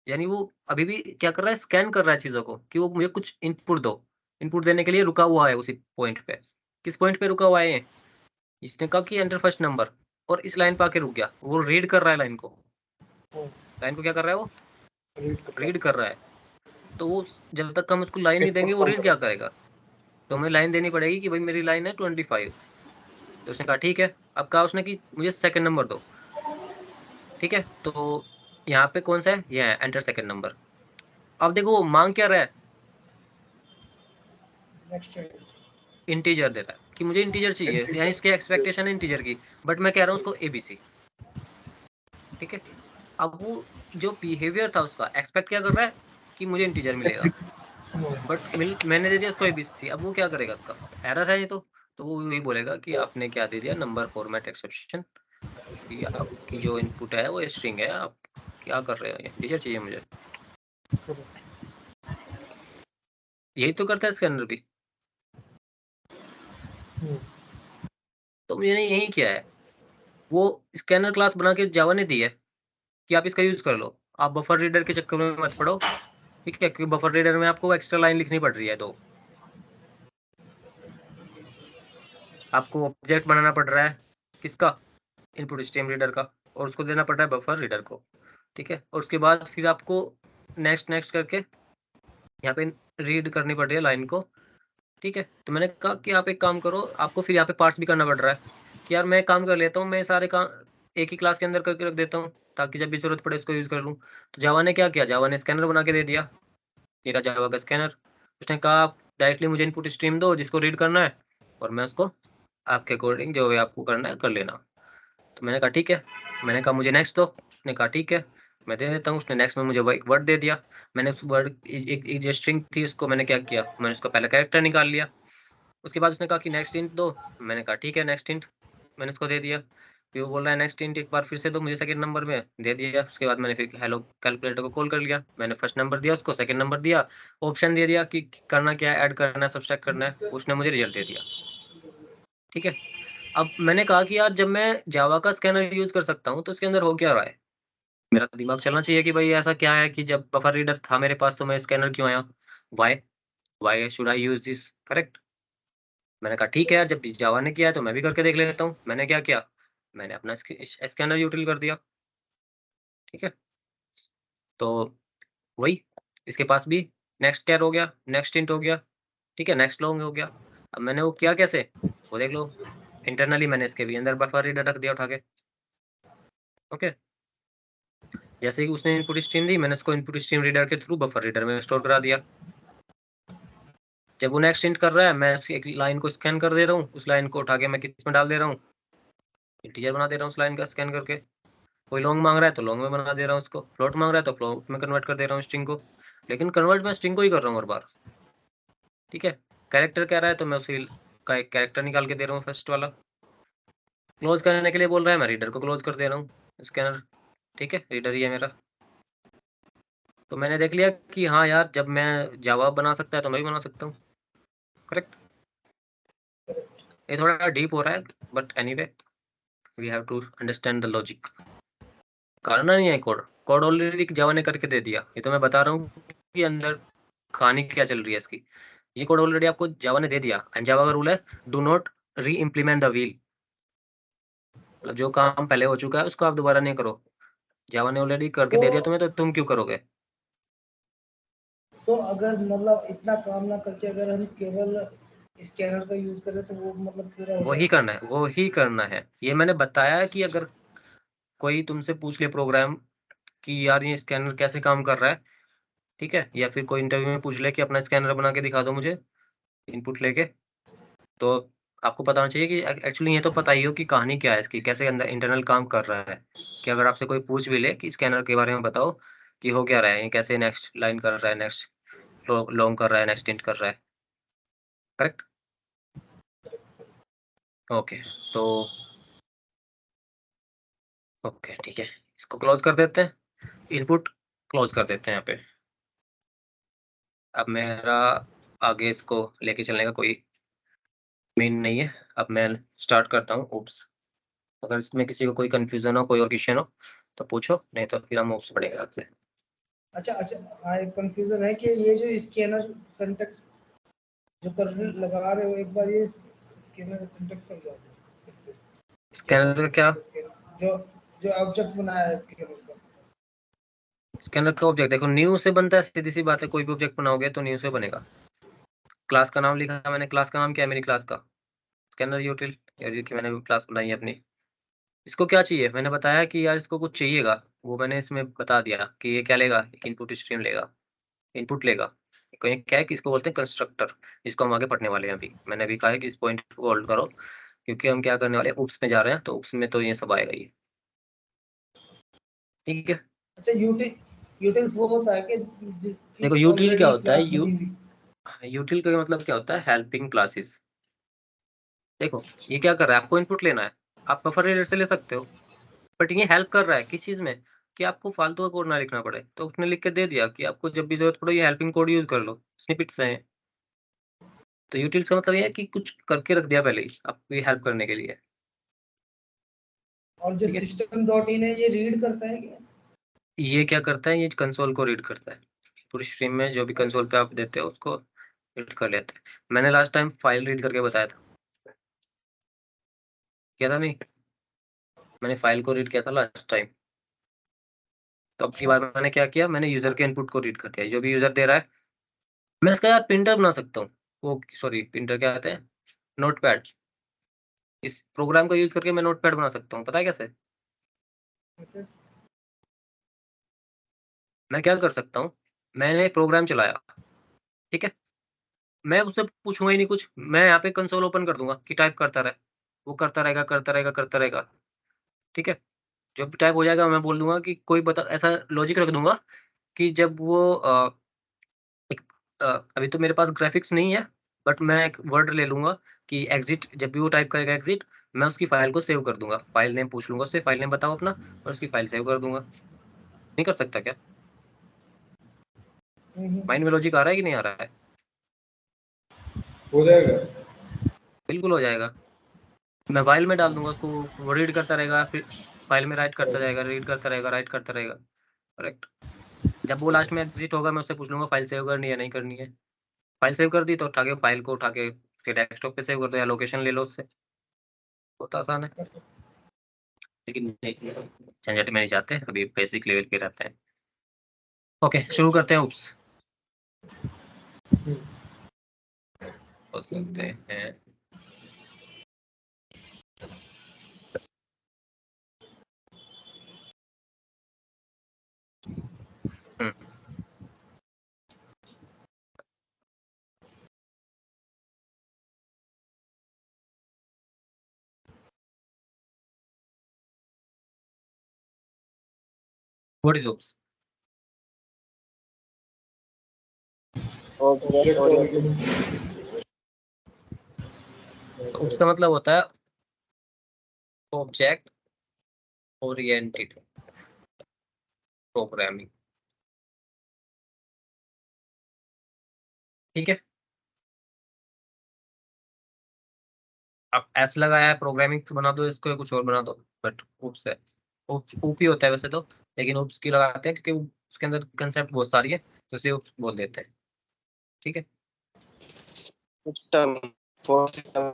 यानी वो अभी भी क्या कर रहा है, स्कैन कर रहा है चीज़ों को कि वो मुझे कुछ इनपुट दो। इनपुट देने के लिए रुका हुआ है उसी पॉइंट पे। किस पॉइंट पे रुका हुआ है ये? इसने कहा कि एंटर फर्स्ट नंबर, और इस लाइन पे आके रुक गया। वो रीड कर रहा है लाइन को। लाइन को क्या कर रहा है वो? रीड कर रहा है। तो वो जब तक हम उसको लाइन नहीं देंगे वो रीड क्या करेगा? तो हमें लाइन देनी पड़ेगी कि भाई मेरी लाइन है 25। तो उसने कहा ठीक है। अब कहा उसने कि मुझे सेकंड नंबर दो। ठीक है? तो यहाँ पे कौन सा है? ये है एंटर सेकंड नंबर। अब देखो वो माँग क्या रहा है? नेक्स्ट इंटीजर दे रहा है कि मुझे इंटीजर चाहिए, यानी इसकी एक्सपेक्टेशन है इंटीजर की, बट मैं कह रहा हूँ उसको एबीसी। ठीक है? अब वो जो बिहेवियर था उसका, एक्सपेक्ट क्या कर रहा है कि मुझे इंटीजर मिलेगा, बट मैंने दे दिया उसको एबीसी। अब वो क्या करेगा? उसका एरर है ये तो वो यही बोलेगा कि आपने क्या दे दिया, नंबर फॉर्मेट एक्सेप्शन, कि आपकी जो इनपुट है वो स्ट्रिंग है, आप क्या कर रहे हो, इंटीजर चाहिए मुझे। यही तो करता है स्कैनर भी। तो मैंने यही किया है। वो स्कैनर क्लास बना के जावा ने दी है कि आप इसका यूज़ कर लो। आप बफर रीडर के चक्कर में मत पड़ो। ठीक है? क्योंकि बफर रीडर में आपको एक्स्ट्रा लाइन लिखनी पड़ रही है, तो आपको ऑब्जेक्ट बनाना पड़ रहा है किसका? इनपुट स्ट्रीम रीडर का, और उसको देना पड़ रहा है बफर रीडर को। ठीक है? और उसके बाद फिर आपको नेक्स्ट करके यहाँ पे रीड करनी पड़ रही है लाइन को। ठीक है? तो मैंने कहा कि आप एक काम करो, आपको फिर यहाँ पे पार्स भी करना पड़ रहा है कि यार मैं काम कर लेता हूँ, मैं सारे काम एक ही क्लास के अंदर करके रख देता हूँ ताकि जब भी ज़रूरत पड़े इसको यूज़ कर लूँ। तो जावा ने क्या किया, जावा ने स्कैनर बना के दे दिया। ये रहा जावा का स्कैनर। उसने कहा आप डायरेक्टली मुझे इनपुट स्ट्रीम दो जिसको रीड करना है, और मैं उसको आपके अकॉर्डिंग जो भी आपको करना है कर लेना। तो मैंने कहा ठीक है, मैंने कहा मुझे नेक्स्ट दो, उसने कहा ठीक है मैं दे देता हूँ। उसने नेक्स्ट में मुझे एक वर्ड दे दिया, मैंने उस वर्ड एक जो स्ट्रिंग थी उसको मैंने क्या किया, मैंने उसका पहला कैरेक्टर निकाल लिया। उसके बाद उसने कहा कि नेक्स्ट इंट दो, मैंने कहा ठीक है नेक्स्ट इंट, मैंने उसको दे दिया। फिर वो बोल रहा है नेक्स्ट इंट एक बार फिर से दो मुझे सेकंड नंबर में, दे दिया। उसके बाद मैंने फिर हेलो कैलकुलेटर को कॉल कर लिया, मैंने फर्स्ट नंबर दिया उसको, सेकंड नंबर दिया, ऑप्शन दे दिया कि करना क्या है, ऐड करना है, सब्सट्रैक्ट करना है, उसने मुझे रिजल्ट दे दिया। ठीक है, अब मैंने कहा कि यार जब मैं जावा का स्कैनर यूज कर सकता हूँ तो इसके अंदर हो क्या रहा है, मेरा दिमाग चलना चाहिए कि भाई ऐसा क्या है कि जब बफर रीडर था मेरे पास तो मैं स्कैनर क्यों आया, why why should I use this, correct. मैंने कहा ठीक है यार जब जावा ने किया है तो मैं भी करके देख लेता हूँ। मैंने क्या किया, मैंने अपना स्कैनर यूटिल कर दिया। ठीक है, तो वही इसके पास भी नेक्स्ट कैर हो गया, नेक्स्ट इंट हो गया, ठीक है, नेक्स्ट लॉन्ग हो गया। अब मैंने वो किया कैसे, वो देख लो, इंटरनली मैंने इसके भी अंदर बफर रीडर रख दिया उठा के। ओके, जैसे कि उसने इनपुट स्ट्रीम दी, मैंने उसको इनपुट स्ट्रीम रीडर के थ्रू बफर रीडर में स्टोर करा दिया। जब वो नेक्स्ट इंट कर रहा है मैं उसकी एक लाइन को स्कैन कर दे रहा हूँ, उस लाइन को उठा के मैं किस में डाल दे रहा हूँ, इंटीजर बना दे रहा हूँ उस लाइन का स्कैन करके। कोई लॉन्ग मांग रहा है तो लॉन्ग में बना दे रहा हूँ उसको, फ्लोट मांग रहा है तो फ्लोट में कन्वर्ट कर दे रहा हूँ स्ट्रिंग को, लेकिन कन्वर्ट मैं स्ट्रिंग को ही कर रहा हूँ हर बार। ठीक है, कैरेक्टर कह रहा है तो मैं उसी का एक कैरेक्टर निकाल के दे रहा हूँ फर्स्ट वाला। क्लोज करने के लिए बोल रहा है, मैं रीडर को क्लोज कर दे रहा हूँ स्कैनर। ठीक है, रीडर ही है मेरा। तो मैंने देख लिया कि हाँ यार जब मैं जावा बना सकता है तो मैं भी बना सकता हूँ, करेक्ट। ये थोड़ा डीप हो रहा है but anyway we have to understand the logic. करना नहीं है कोड, कोड ऑलरेडी जावा ने करके दे दिया, ये तो मैं बता रहा हूँ कि अंदर कहानी क्या चल रही है इसकी। ये कोड ऑलरेडी आपको जावा ने दे दिया, एंड जावा का रूल है डू नॉट री इम्प्लीमेंट द व्हील, मतलब जो काम पहले हो चुका है उसको आप दोबारा नहीं करो, जावा ने ऑलरेडी करके दे दिया तुम्हें तो तुम क्यों करोगे। तो अगर मतलब इतना काम ना करके अगर हम केवल स्कैनर का यूज करें तो वो मतलब पूरा हो वही जाएगा। करना है, वही करना है, ये मैंने बताया है कि अगर कोई तुमसे पूछ ले प्रोग्राम कि यार ये स्कैनर कैसे काम कर रहा है, ठीक है, या फिर कोई इंटरव्यू में पूछ ले कि अपना स्कैनर बना के दिखा दो मुझे इनपुट लेके, तो आपको पता होना चाहिए कि एक्चुअली ये तो पता ही हो कि कहानी क्या है इसकी, कैसे अंदर इंटरनल काम कर रहा है। कि अगर आपसे कोई पूछ भी ले कि स्कैनर के बारे में बताओ कि हो क्या रहा है, ये कैसे नेक्स्ट लाइन कर रहा है, नेक्स्ट लॉन्ग कर रहा है, नेक्स्ट इंट कर रहा है, करेक्ट। ओके, तो ओके ठीक है, इसको क्लोज कर देते हैं, इनपुट क्लोज कर देते हैं यहाँ पे। अब मेरा आगे इसको लेके चलने का कोई मीन नहीं है। अब मैं स्टार्ट करता हूँ ओप्स। अगर इसमें किसी को कोई कंफ्यूजन हो, कोई और क्वेश्चन हो तो पूछो, नहीं तो फिर हम ओप्स पढ़ेंगे आपसे। अच्छा अच्छा, हाँ एक कंफ्यूजन है कि ये जो स्कैनर सिंटेक्स जो कर लगा रहे हो, एक बार ये स्कैनर सिंटेक्स समझा दो। स्कैनर का क्या, जो जो ऑब्जेक्ट बनाया है स्कैनर का। स्कैनर का ऑब्जेक्ट देखो न्यू से बनता है, सीधी सी बात है, कोई भी ऑब्जेक्ट बनाओगे तो न्यू से बनेगा। क्लास का नाम लिखा है मैंने, क्लास का नाम क्या है मेरी क्लास का, स्कैनर यूटिल, यार ये कि मैंने क्लास बनाई है अपनी। इसको क्या चाहिए, मैंने बताया कि यार इसको कुछ चाहिएगा, वो मैंने इसमें बता दिया कि ये क्या लेगा, एक इनपुट स्ट्रीम लेगा, इनपुट लेगा। कहीं क्या है कि इसको बोलते हैं कंस्ट्रक्टर, इसको हम आगे पढ़ने वाले हैं। अभी मैंने अभी कहा है कि इस पॉइंट को होल्ड करो, क्योंकि हम क्या करने वाले हैं, उप्स में जा रहे हैं, तो उप्स में तो ये सब आएगा ये, ठीक है। अच्छा, यूटिल्स वो होता है कि जिसकी देखो यूटिल क्या ऑलरेडी होता है, क्लास बनी हुई। यूटिल का मतलब क्या होता है, हेल्पिंग क्लासेस। देखो ये क्या कर रहा है, आपको इनपुट लेना है, आप बफर रीडर से ले सकते हो, बट ये हेल्प कर रहा है किस चीज में, कि आपको फालतू का कोड ना लिखना पड़े, तो उसने लिख के दे दिया कि आपको जब भी जरूरत पड़े ये हेल्पिंग कोड यूज कर लो, स्निपेट्स हैं। तो यूटिल्स का मतलब ये है कि कुछ करके रख दिया पहले ही आपकी हेल्प करने के लिए, और जो ठीक है। सिस्टम डॉट इन है ये रीड करता है क्या? ये क्या करता है, ये कंसोल को रीड करता है, पूरी स्ट्रीम में जो भी कंसोल पे आप देते हो उसको रीड कर लेते हैं। मैंने लास्ट टाइम फाइल रीड करके बताया था, क्या था नहीं, मैंने फाइल को रीड किया था लास्ट टाइम। तो अब की बार मैंने क्या किया, मैंने यूजर के इनपुट को रीड कर दिया, जो भी यूजर दे रहा है। मैं इसका यार प्रिंटर बना सकता हूँ, वो सॉरी प्रिंटर क्या कहते हैं, नोटपैड। इस प्रोग्राम का यूज करके मैं नोटपैड बना सकता हूँ, पता है कैसे, ऐसे? मैं क्या कर सकता हूँ, मैंने प्रोग्राम चलाया, ठीक है, मैं उससे पूछूंगा ही नहीं कुछ, मैं यहाँ पे कंसोल ओपन कर दूंगा कि टाइप करता रहे, वो करता रहेगा करता रहेगा करता रहेगा। ठीक है। जब टाइप हो जाएगा मैं बोल दूंगा कि कोई बता, ऐसा लॉजिक रख दूंगा कि जब वो एक अभी तो मेरे पास ग्राफिक्स नहीं है, बट मैं एक वर्ड ले लूंगा कि एग्जिट, जब भी वो टाइप करेगा एग्जिट, मैं उसकी फाइल को सेव कर दूंगा, फाइल नेम पूछ लूंगा उससे, फाइल नेम बताओ अपना, और उसकी फाइल सेव कर दूंगा। नहीं कर सकता क्या? माइंड में लॉजिक आ रहा है कि नहीं आ रहा है? हो जाएगा। बिल्कुल हो जाएगा। मैं फाइल में डाल दूंगा उसको, वो रीड करता रहेगा, फिर फाइल में राइट करता जाएगा, रीड करता रहेगा, राइट करता रहेगा। करेक्ट। जब वो लास्ट में एग्जिट होगा मैं उससे पूछ लूंगा फाइल सेव करनी है नहीं करनी है। फाइल सेव कर दी तो उठा के फाइल को उठा के फिर डेस्कटॉप पे सेव कर दो या लोकेशन ले लो उससे। बहुत आसान है, लेकिन नहीं, झंझट में नहीं जाते, अभी बेसिक लेवल पे रहते हैं। ओके, शुरू करते हैं। उप्स हो सकते हैं। Hmm, what is OOPs? Object oriented. OOPs का मतलब होता है ऑब्जेक्ट ओरिएंटेड प्रोग्रामिंग। ठीक है। अब एस लगाया है, प्रोग्रामिंग बना दो इसको या कुछ और बना दो, बट उप्स है। उप ही होता है वैसे तो, लेकिन उप्स की लगाते हैं क्योंकि उसके अंदर कंसेप्ट बहुत सारी है, तो इसलिए उप्स बोल देते हैं। ठीक है। सिस्टम फॉर सिस्टम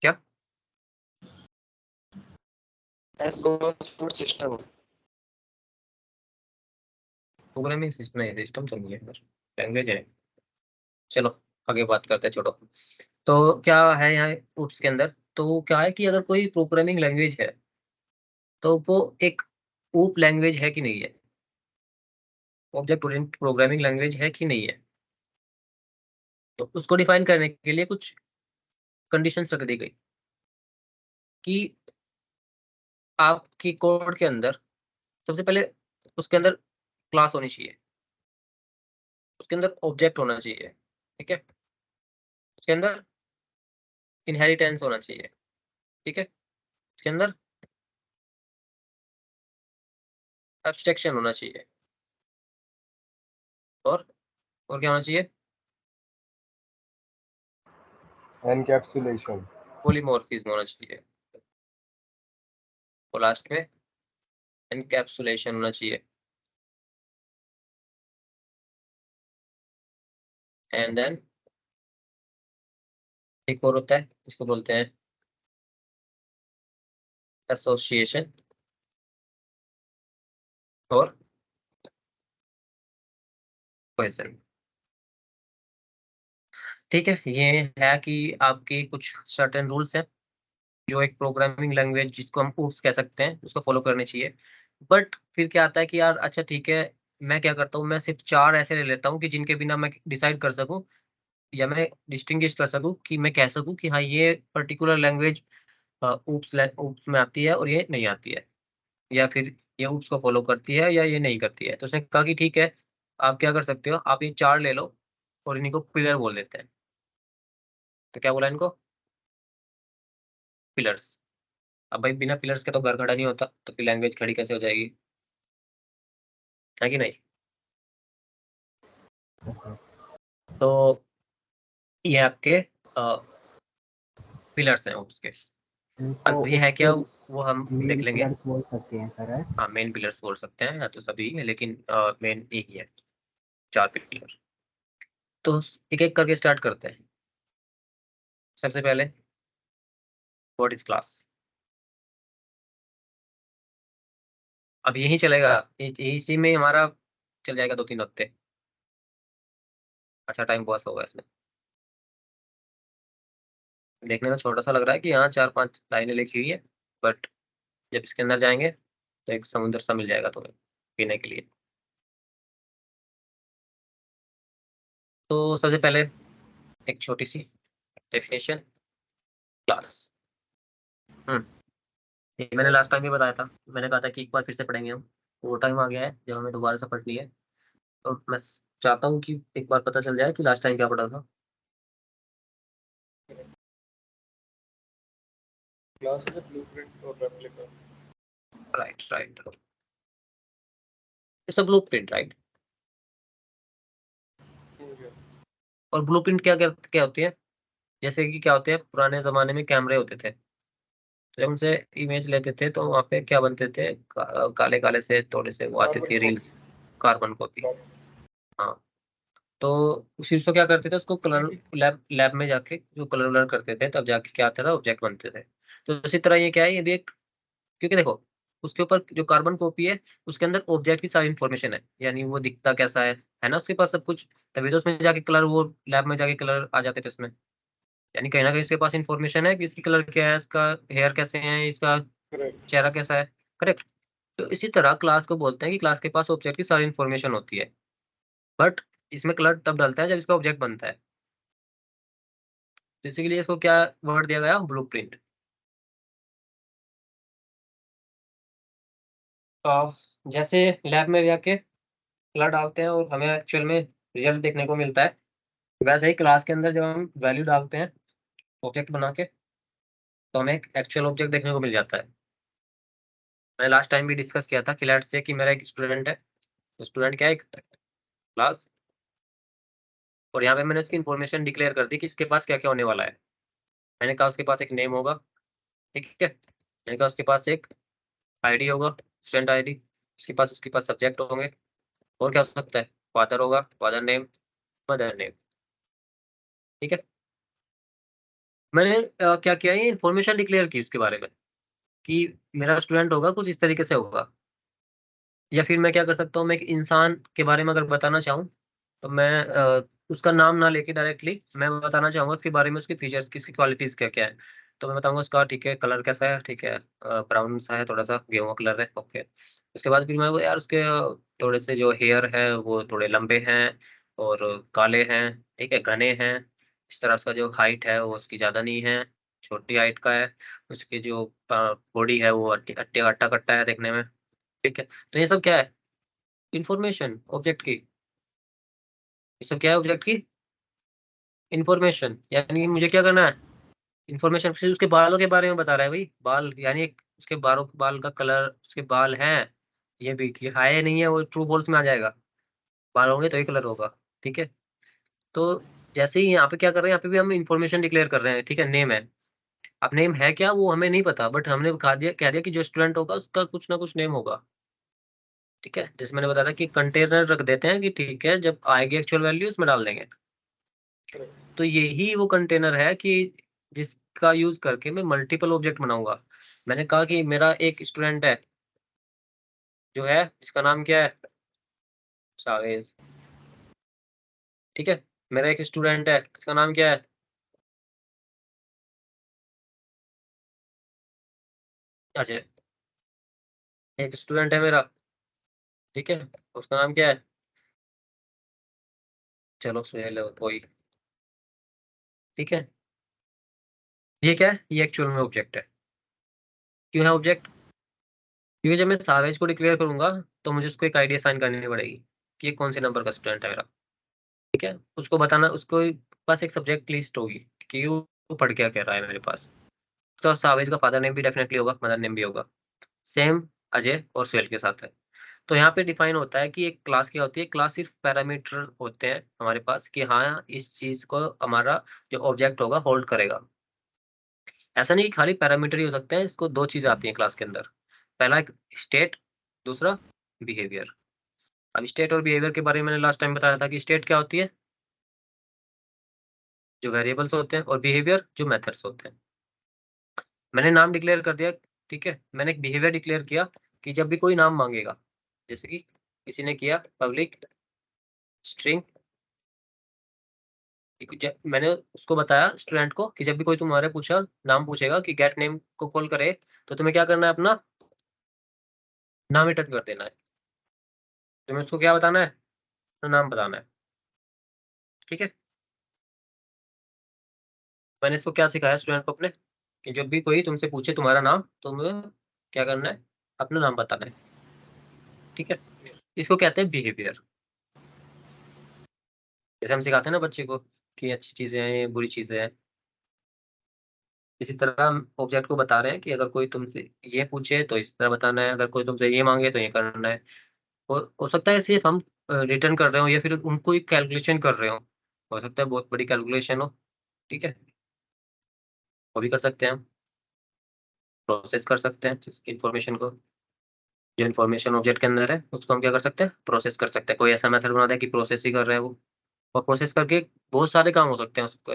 क्या? S goes for system. Programming system नहीं, सिस्टम तो नहीं है, लैंग्वेज है। चलो आगे बात करते हैं, छोड़ो। तो क्या है यहाँ उप्स के अंदर? तो क्या है कि अगर कोई प्रोग्रामिंग लैंग्वेज है तो वो एक ऊप लैंग्वेज है कि नहीं है, ऑब्जेक्ट ओरिएंटेड प्रोग्रामिंग लैंग्वेज है कि नहीं है। तो उसको डिफाइन करने के लिए कुछ कंडीशंस रख दी गई कि आपकी कोड के अंदर सबसे पहले उसके अंदर क्लास होनी चाहिए, उसके अंदर ऑब्जेक्ट होना चाहिए, ठीक है, उसके अंदर इनहेरिटेंस होना चाहिए, ठीक है, उसके अंदर एब्स्ट्रैक्शन होना चाहिए, और क्या होना चाहिए? एनकैप्सुलेशन। पॉलीमॉर्फिज्म होना चाहिए, और लास्ट में एनकैप्सुलेशन होना चाहिए। एंड देन एक और होता है, इसको बोलते हैं एसोसिएशन और कोहेजन। ठीक है, ये है कि आपकी कुछ सर्टेन रूल्स हैं जो एक प्रोग्रामिंग लैंग्वेज जिसको हम ऊप्स कह सकते हैं उसको फॉलो करने चाहिए। बट फिर क्या आता है कि यार अच्छा ठीक है, मैं क्या करता हूँ, मैं सिर्फ 4 ऐसे ले लेता हूँ कि जिनके बिना मैं डिसाइड कर सकूँ या मैं डिस्टिंग्विश कर सकूँ कि मैं कह सकूँ कि हाँ ये पर्टिकुलर लैंग्वेज ऊप्स में आती है और ये नहीं आती है, या फिर ये ऊप्स को फॉलो करती है या ये नहीं करती है। तो उसने कहा कि ठीक है, आप क्या कर सकते हो, आप ये 4 ले लो और इन्हीं को पिलर बोल देते हैं। तो क्या बोला इनको? पिलर्स। अब भाई बिना पिलर्स के तो घर खड़ा नहीं होता, तो फिर लैंग्वेज खड़ी कैसे हो जाएगी, है कि नहीं? तो ये आपके पिलर्स हैं उसके। इनको अब ये है उप्स क्या, के वो हम मेन देख लेंगे। पिलर्स बोल सकते हैं सर, right? हाँ, मेन पिलर्स बोल सकते हैं, या तो सभी है, लेकिन मेन एक ही है, 4 पिलर। तो एक एक करके स्टार्ट करते हैं। सबसे पहले व्हाट इज क्लास। अब यही चलेगा, इसी में हमारा चल जाएगा 2-3 हफ्ते। अच्छा टाइम पास होगा इसमें। देखने में छोटा सा लग रहा है कि यहाँ 4-5 लाइनें लिखी हुई है, बट जब इसके अंदर जाएंगे तो एक समुद्र सा मिल जाएगा तुम्हें पीने के लिए। तो सबसे पहले एक छोटी सी डेफिनेशन, क्लास। ये मैंने लास्ट टाइम भी बताया था, मैंने कहा था कि एक बार फिर से पढ़ेंगे हम। वो टाइम आ गया है जब हमें दोबारा से पढ़नी है, तो मैं चाहता हूँ कि एक बार पता चल जाए कि लास्ट टाइम क्या पढ़ा था। क्लास इज अ ब्लूप्रिंट और replica. Right right, it's a blueprint right. और ब्लूप्रिंट क्या क्या क्या होती है? जैसे कि क्या होते हैं, पुराने जमाने में कैमरे होते थे, तो जब उनसे इमेज लेते थे तो वहाँ पे क्या बनते थे, काले काले से थोड़े से वो आती थी रील्स, कार्बन कॉपी। हाँ, तो उस चीज को क्या करते थे, उसको कलर लैब में जाके जो कलर वलर करते थे, तब जाके क्या आता था, ऑब्जेक्ट बनते थे। तो इसी तरह ये क्या है, ये भी एक, क्योंकि देखो उसके ऊपर जो कार्बन कॉपी है उसके अंदर ऑब्जेक्ट की सारी इन्फॉर्मेशन है, यानी वो दिखता कैसा है ना, उसके पास सब कुछ। तभी तो उसमें जाके कलर, वो लैब में जाके कलर आ जाते थे उसमें, यानी कहीं ना कहीं उसके पास इन्फॉर्मेशन है कि इसकी कलर क्या है, इसका हेयर कैसे है, इसका करेक्ट। चेहरा कैसा है। करेक्ट। तो इसी तरह क्लास को बोलते हैं कि क्लास के पास ऑब्जेक्ट की सारी इन्फॉर्मेशन होती है, बट इसमें कलर तब डलता है जब इसका ऑब्जेक्ट बनता है। तो इसी के लिए इसको क्या वर्ड दिया गया, ब्लूप्रिंट। जैसे लैब में जाके कलर डालते हैं और हमें एक्चुअल में रिजल्ट देखने को मिलता है, वैसे ही क्लास के अंदर जब हम वैल्यू डालते हैं ऑब्जेक्ट बना के, तो हमें एक एक्चुअल ऑब्जेक्ट देखने को मिल जाता है। मैंने लास्ट टाइम भी डिस्कस किया था कि लेट्स से कि मेरा एक स्टूडेंट है, तो स्टूडेंट क्या है, एक क्लास, और यहाँ पे मैंने उसकी इन्फॉर्मेशन डिक्लेयर कर दी कि इसके पास क्या क्या होने वाला है। मैंने कहा उसके पास एक नेम होगा, ठीक है, मैंने कहा उसके पास एक आईडी होगा, स्टूडेंट आईडी, उसके पास सब्जेक्ट होंगे, और क्या हो सकता है, फादर होगा, फादर नेम, मदर नेम, ठीक है। मैंने क्या किया, ये इन्फॉर्मेशन डिक्लेयर की उसके बारे में कि मेरा स्टूडेंट होगा कुछ इस तरीके से होगा। या फिर मैं क्या कर सकता हूँ, मैं एक इंसान के बारे में अगर बताना चाहूँ, तो मैं उसका नाम ना लेके डायरेक्टली मैं बताना चाहूँगा उसके बारे में, उसके फीचर्स की, उसकी क्वालिटीज क्या क्या है। तो मैं बताऊंगा उसका, ठीक है, कलर कैसा है, ठीक है, ब्राउन सा है, थोड़ा सा गेहूं कलर है, ओके। उसके बाद फिर मैं वो यार उसके थोड़े से जो हेयर है वो थोड़े लंबे हैं और काले हैं, ठीक है, घने हैं। इस तरह उसका जो हाइट है वो उसकी ज़्यादा नहीं है, छोटी हाइट का है। उसकी जो बॉडी है वो अट्टी अट्टी अट्टा कट्टा है देखने में, ठीक है। तो ये सब क्या है, इन्फॉर्मेशन ऑब्जेक्ट की। ये सब क्या है, ऑब्जेक्ट की इन्फॉर्मेशन। यानी मुझे क्या करना है, इन्फॉर्मेशन सिर्फ उसके बालों के बारे में बता रहा है भाई, बाल यानी उसके बालों, बाल का कलर, उसके बाल हैं, ये भी कि है या नहीं है, वो ट्रू फॉल्स में आ जाएगा। बाल होंगे तो ही कलर होगा, ठीक है। तो जैसे ही यहाँ पे क्या कर रहे हैं, यहाँ पे भी हम इन्फॉर्मेशन डिक्लेयर कर रहे हैं, ठीक है, नेम है। अब नेम है क्या वो हमें नहीं पता, बट हमने कह दिया कि जो स्टूडेंट होगा उसका कुछ ना कुछ नेम होगा, ठीक है। जैसे मैंने बताया था कि कंटेनर रख देते हैं कि ठीक है, जब आएगी एक्चुअल वैल्यू उसमें डाल देंगे। तो यही वो कंटेनर है कि जिसका यूज करके मैं मल्टीपल ऑब्जेक्ट बनाऊंगा। मैंने कहा कि मेरा एक स्टूडेंट है जो है, जिसका नाम क्या है, सावेज, ठीक है। मेरा एक स्टूडेंट है जिसका नाम क्या है, अजय। एक स्टूडेंट है मेरा, ठीक है, उसका नाम क्या है, चलो सुहेल है कोई, ठीक है। ये क्या है, ये एक्चुअल में ऑब्जेक्ट है। क्यों है ऑब्जेक्ट, क्योंकि जब मैं सावेज को डिक्लेयर करूंगा तो मुझे उसको एक आईडी असाइन करनी पड़ेगी कि ये कौन से नंबर का स्टूडेंट है मेरा, ठीक है। उसको बताना, उसको पास एक सब्जेक्ट लिस्ट होगी कि वो पढ़ क्या कह रहा है मेरे पास। तो सावेज का फादर नेम भी डेफिनेटली होगा, मदर नेम भी होगा, सेम अजय और सुहेल के साथ है। तो यहाँ पे डिफाइन होता है कि एक क्लास क्या होती है, क्लास सिर्फ पैरामीटर होते हैं हमारे पास कि हाँ इस चीज को हमारा जो ऑब्जेक्ट होगा होल्ड करेगा। ऐसा नहीं कि खाली पैरामीटर ही हो सकते हैं, इसको दो चीजें आती हैं क्लास के अंदर। पहला एक स्टेट, दूसरा बिहेवियर। अब स्टेट और बिहेवियर के बारे में मैंने लास्ट टाइम बताया था कि स्टेट क्या होती है, जो वेरिएबल्स होते हैं, और बिहेवियर जो मेथड्स होते हैं। मैंने नाम डिक्लेयर कर दिया, ठीक है, मैंने एक बिहेवियर डिक्लेयर किया कि जब भी कोई नाम मांगेगा, जैसे कि किसी ने किया पब्लिक स्ट्रिंग, मैंने उसको बताया स्टूडेंट को कि जब भी कोई तुम्हारे नाम पूछेगा कि गेट नेम को कॉल करे, तो तुम्हें क्या करना है, अपना नाम रिटर्न कर देना है। तुम्हें उसको क्या बताना है, अपना नाम बताना है, ठीक है। मैंने इसको क्या सिखाया स्टूडेंट को अपने, कि जब भी कोई तुमसे पूछे तुम्हारा नाम, तुम्हें क्या करना है, अपना नाम बताना है, ठीक है। इसको कहते हैं बिहेवियर। जैसे हम सिखाते हैं ना बच्चे को कि अच्छी चीजें हैं, बुरी चीजें हैं, इसी तरह हम ऑब्जेक्ट को बता रहे हैं कि अगर कोई तुमसे ये पूछे तो इस तरह बताना है, अगर कोई तुमसे ये मांगे तो ये करना है। हो सकता है सिर्फ हम रिटर्न कर रहे हो या फिर उनको एक कैलकुलेशन कर रहे हो सकता है बहुत बड़ी कैलकुलेशन हो, ठीक है, वो भी कर सकते हैं हम। प्रोसेस कर सकते हैं इंफॉर्मेशन को, जो इन्फॉर्मेशन ऑब्जेक्ट के अंदर है उसको हम क्या कर सकते हैं, प्रोसेस कर सकते हैं। कोई ऐसा मेथड बना दे कि प्रोसेस ही कर रहे हैं वो, और प्रोसेस करके बहुत सारे काम हो सकते हैं उसको।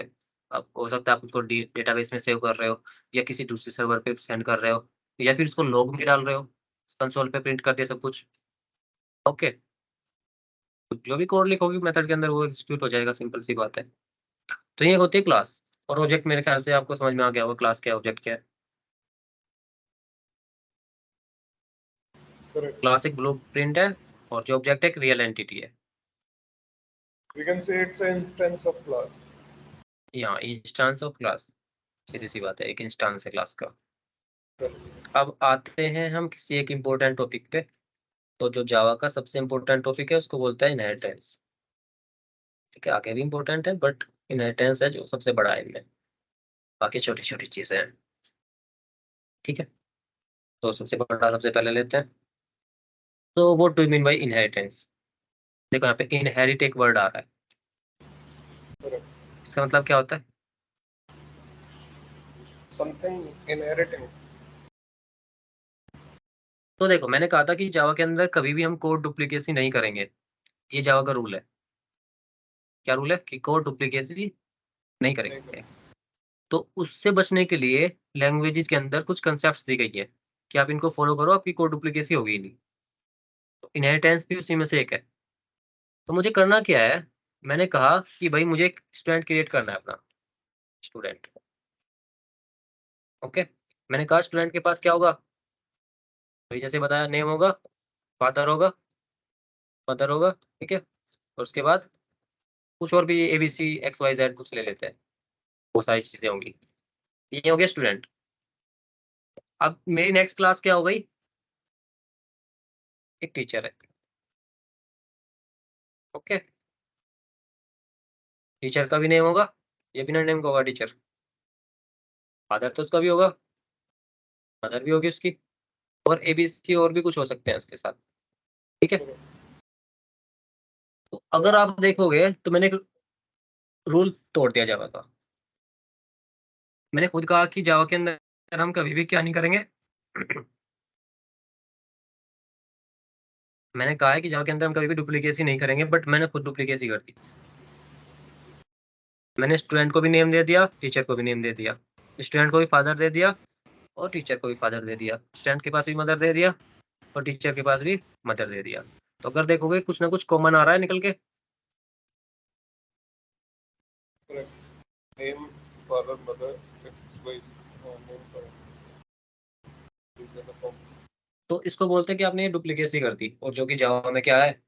अब हो सकता है आप उसको डेटाबेस में सेव कर रहे हो, या किसी दूसरे सर्वर पे सेंड कर रहे हो, या फिर उसको लॉग में डाल रहे हो, कंसोल पे प्रिंट कर दिया सब कुछ। ओके, तो जो भी कोड लिखोगे मेथड के अंदर वो एग्जीक्यूट हो जाएगा, सिंपल सी बात है। तो ये होती है क्लास। और ऑब्जेक्ट मेरे ख्याल से आपको समझ में आ गया होगा क्लास क्या है, ऑब्जेक्ट क्या है। Correct. क्लास एक ब्लूप्रिंट है और जो ऑब्जेक्ट है एक रियल एंटिटी है। We can say it's an instance of class. यहाँ इंस्टांस ऑफ क्लास, सीधी सी बात है, एक इंस्टांस है क्लास का। Correct. अब आते हैं हम किसी एक इम्पोर्टेंट टॉपिक पे। तो जो जावा का सबसे इम्पोर्टेंट टॉपिक है उसको बोलता है इनहेरिटेंस, ठीक है। आगे भी इम्पोर्टेंट है बट इनहेरिटेंस है जो सबसे बड़ा है इनमें, बाकी छोटी छोटी चीजें हैं, ठीक है। तो सबसे बड़ा सबसे पहले लेते हैं। तो what do you mean by inheritance. देखो यहाँ पे इनहेरिट एक वर्ड आ रहा है, Correct. इसका मतलब क्या होता है। Something inheriting. तो देखो मैंने कहा था कि जावा के अंदर कभी भी हम कोड डुप्लीकेसी नहीं करेंगे, ये जावा का रूल है। क्या रूल है कि कोड डुप्लीकेसी नहीं करेंगे। तो उससे बचने के लिए लैंग्वेजेस के अंदर कुछ कंसेप्ट्स दी गई है कि आप इनको फॉलो करो, आपकी कोड डुप्लीकेसी होगी ही नहीं। तो इनहेरिटेंस भी उसी में से एक है। तो मुझे करना क्या है, मैंने कहा कि भाई मुझे एक स्टूडेंट क्रिएट करना है, अपना स्टूडेंट। ओके, मैंने कहा स्टूडेंट के पास क्या होगा, भाई जैसे बताया नेम होगा, फादर होगा, मदर होगा, ठीक है। और उसके बाद कुछ और भी ABC XYZ कुछ ले लेते हैं, वो सारी चीजें होंगी। ये हो गया स्टूडेंट। अब मेरी नेक्स्ट क्लास क्या हो गई, एक टीचर है। ओके, टीचर का भी नेम होगा, ये बिना नेम का होगा टीचर। फादर तो उसका भी होगा, मदर भी होगी उसकी, और ABC और भी कुछ हो सकते हैं उसके साथ, ठीक है। तो अगर आप देखोगे तो मैंने एक रूल तोड़ दिया जावा का। मैंने खुद कहा कि जावा के अंदर हम कभी भी क्या नहीं करेंगे मैंने कहा है कि जावा के अंदर हम कभी भी डुप्लीकेसी नहीं करेंगे, बट मैंने खुद डुप्लीकेसी कर दी। मैंने स्टूडेंट को भी नेम दे दिया, टीचर को भी नेम दे दिया, स्टूडेंट को भी फादर दे दिया और टीचर को भी फादर दे दिया, स्टूडेंट के पास भी मदर दे दिया और टीचर के पास भी मदर दे दिया। तो अगर देखोगे कुछ ना कुछ कॉमन आ रहा है निकल के। Correct. Name, father, mother, XY, name, father. There's a form. तो इसको बोलते हैं कि आपने ये डुप्लीकेसी कर दी, और जो कि जावा में क्या है,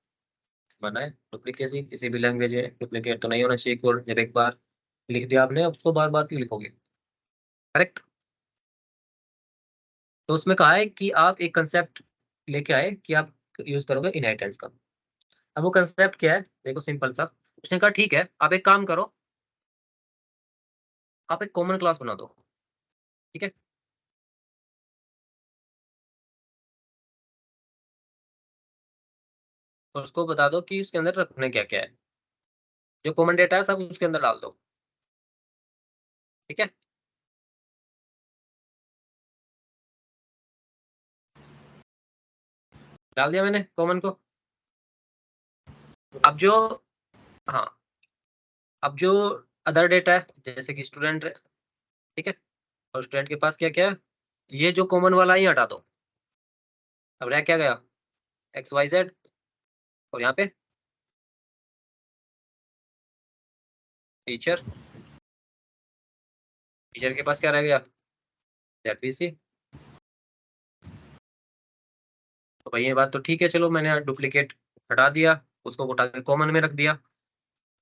मना है डुप्लीकेसी। किसी भी लैंग्वेज में डुप्लीकेट तो नहीं होना चाहिए कोड। जब एक बार लिख दिया आपने, अब उसको बार बार क्यों लिखोगे, करेक्ट। तो उसमें कहा है कि आप एक कंसेप्ट लेके आए कि आप यूज करोगे इनहेरिटेंस का। अब वो कंसेप्ट क्या है, देखो सिंपल सा। उसने कहा ठीक है, आप एक काम करो, आप एक कॉमन क्लास बना दो, ठीक है। और उसको बता दो कि उसके अंदर रखने क्या क्या है, जो कॉमन डेटा है सब उसके अंदर डाल दो, ठीक है। डाल दिया मैंने कॉमन को। अब जो, हाँ, अब जो अदर डेटा है जैसे कि स्टूडेंट है, ठीक है, और स्टूडेंट के पास क्या क्या है, ये जो कॉमन वाला ही हटा दो। अब रह क्या गया, XYZ, और यहाँ पे टीचर, टीचर के पास क्या रह गया, ZBC। तो भाई ये बात तो ठीक है, चलो मैंने डुप्लीकेट हटा दिया, उसको उठा के कॉमन में रख दिया।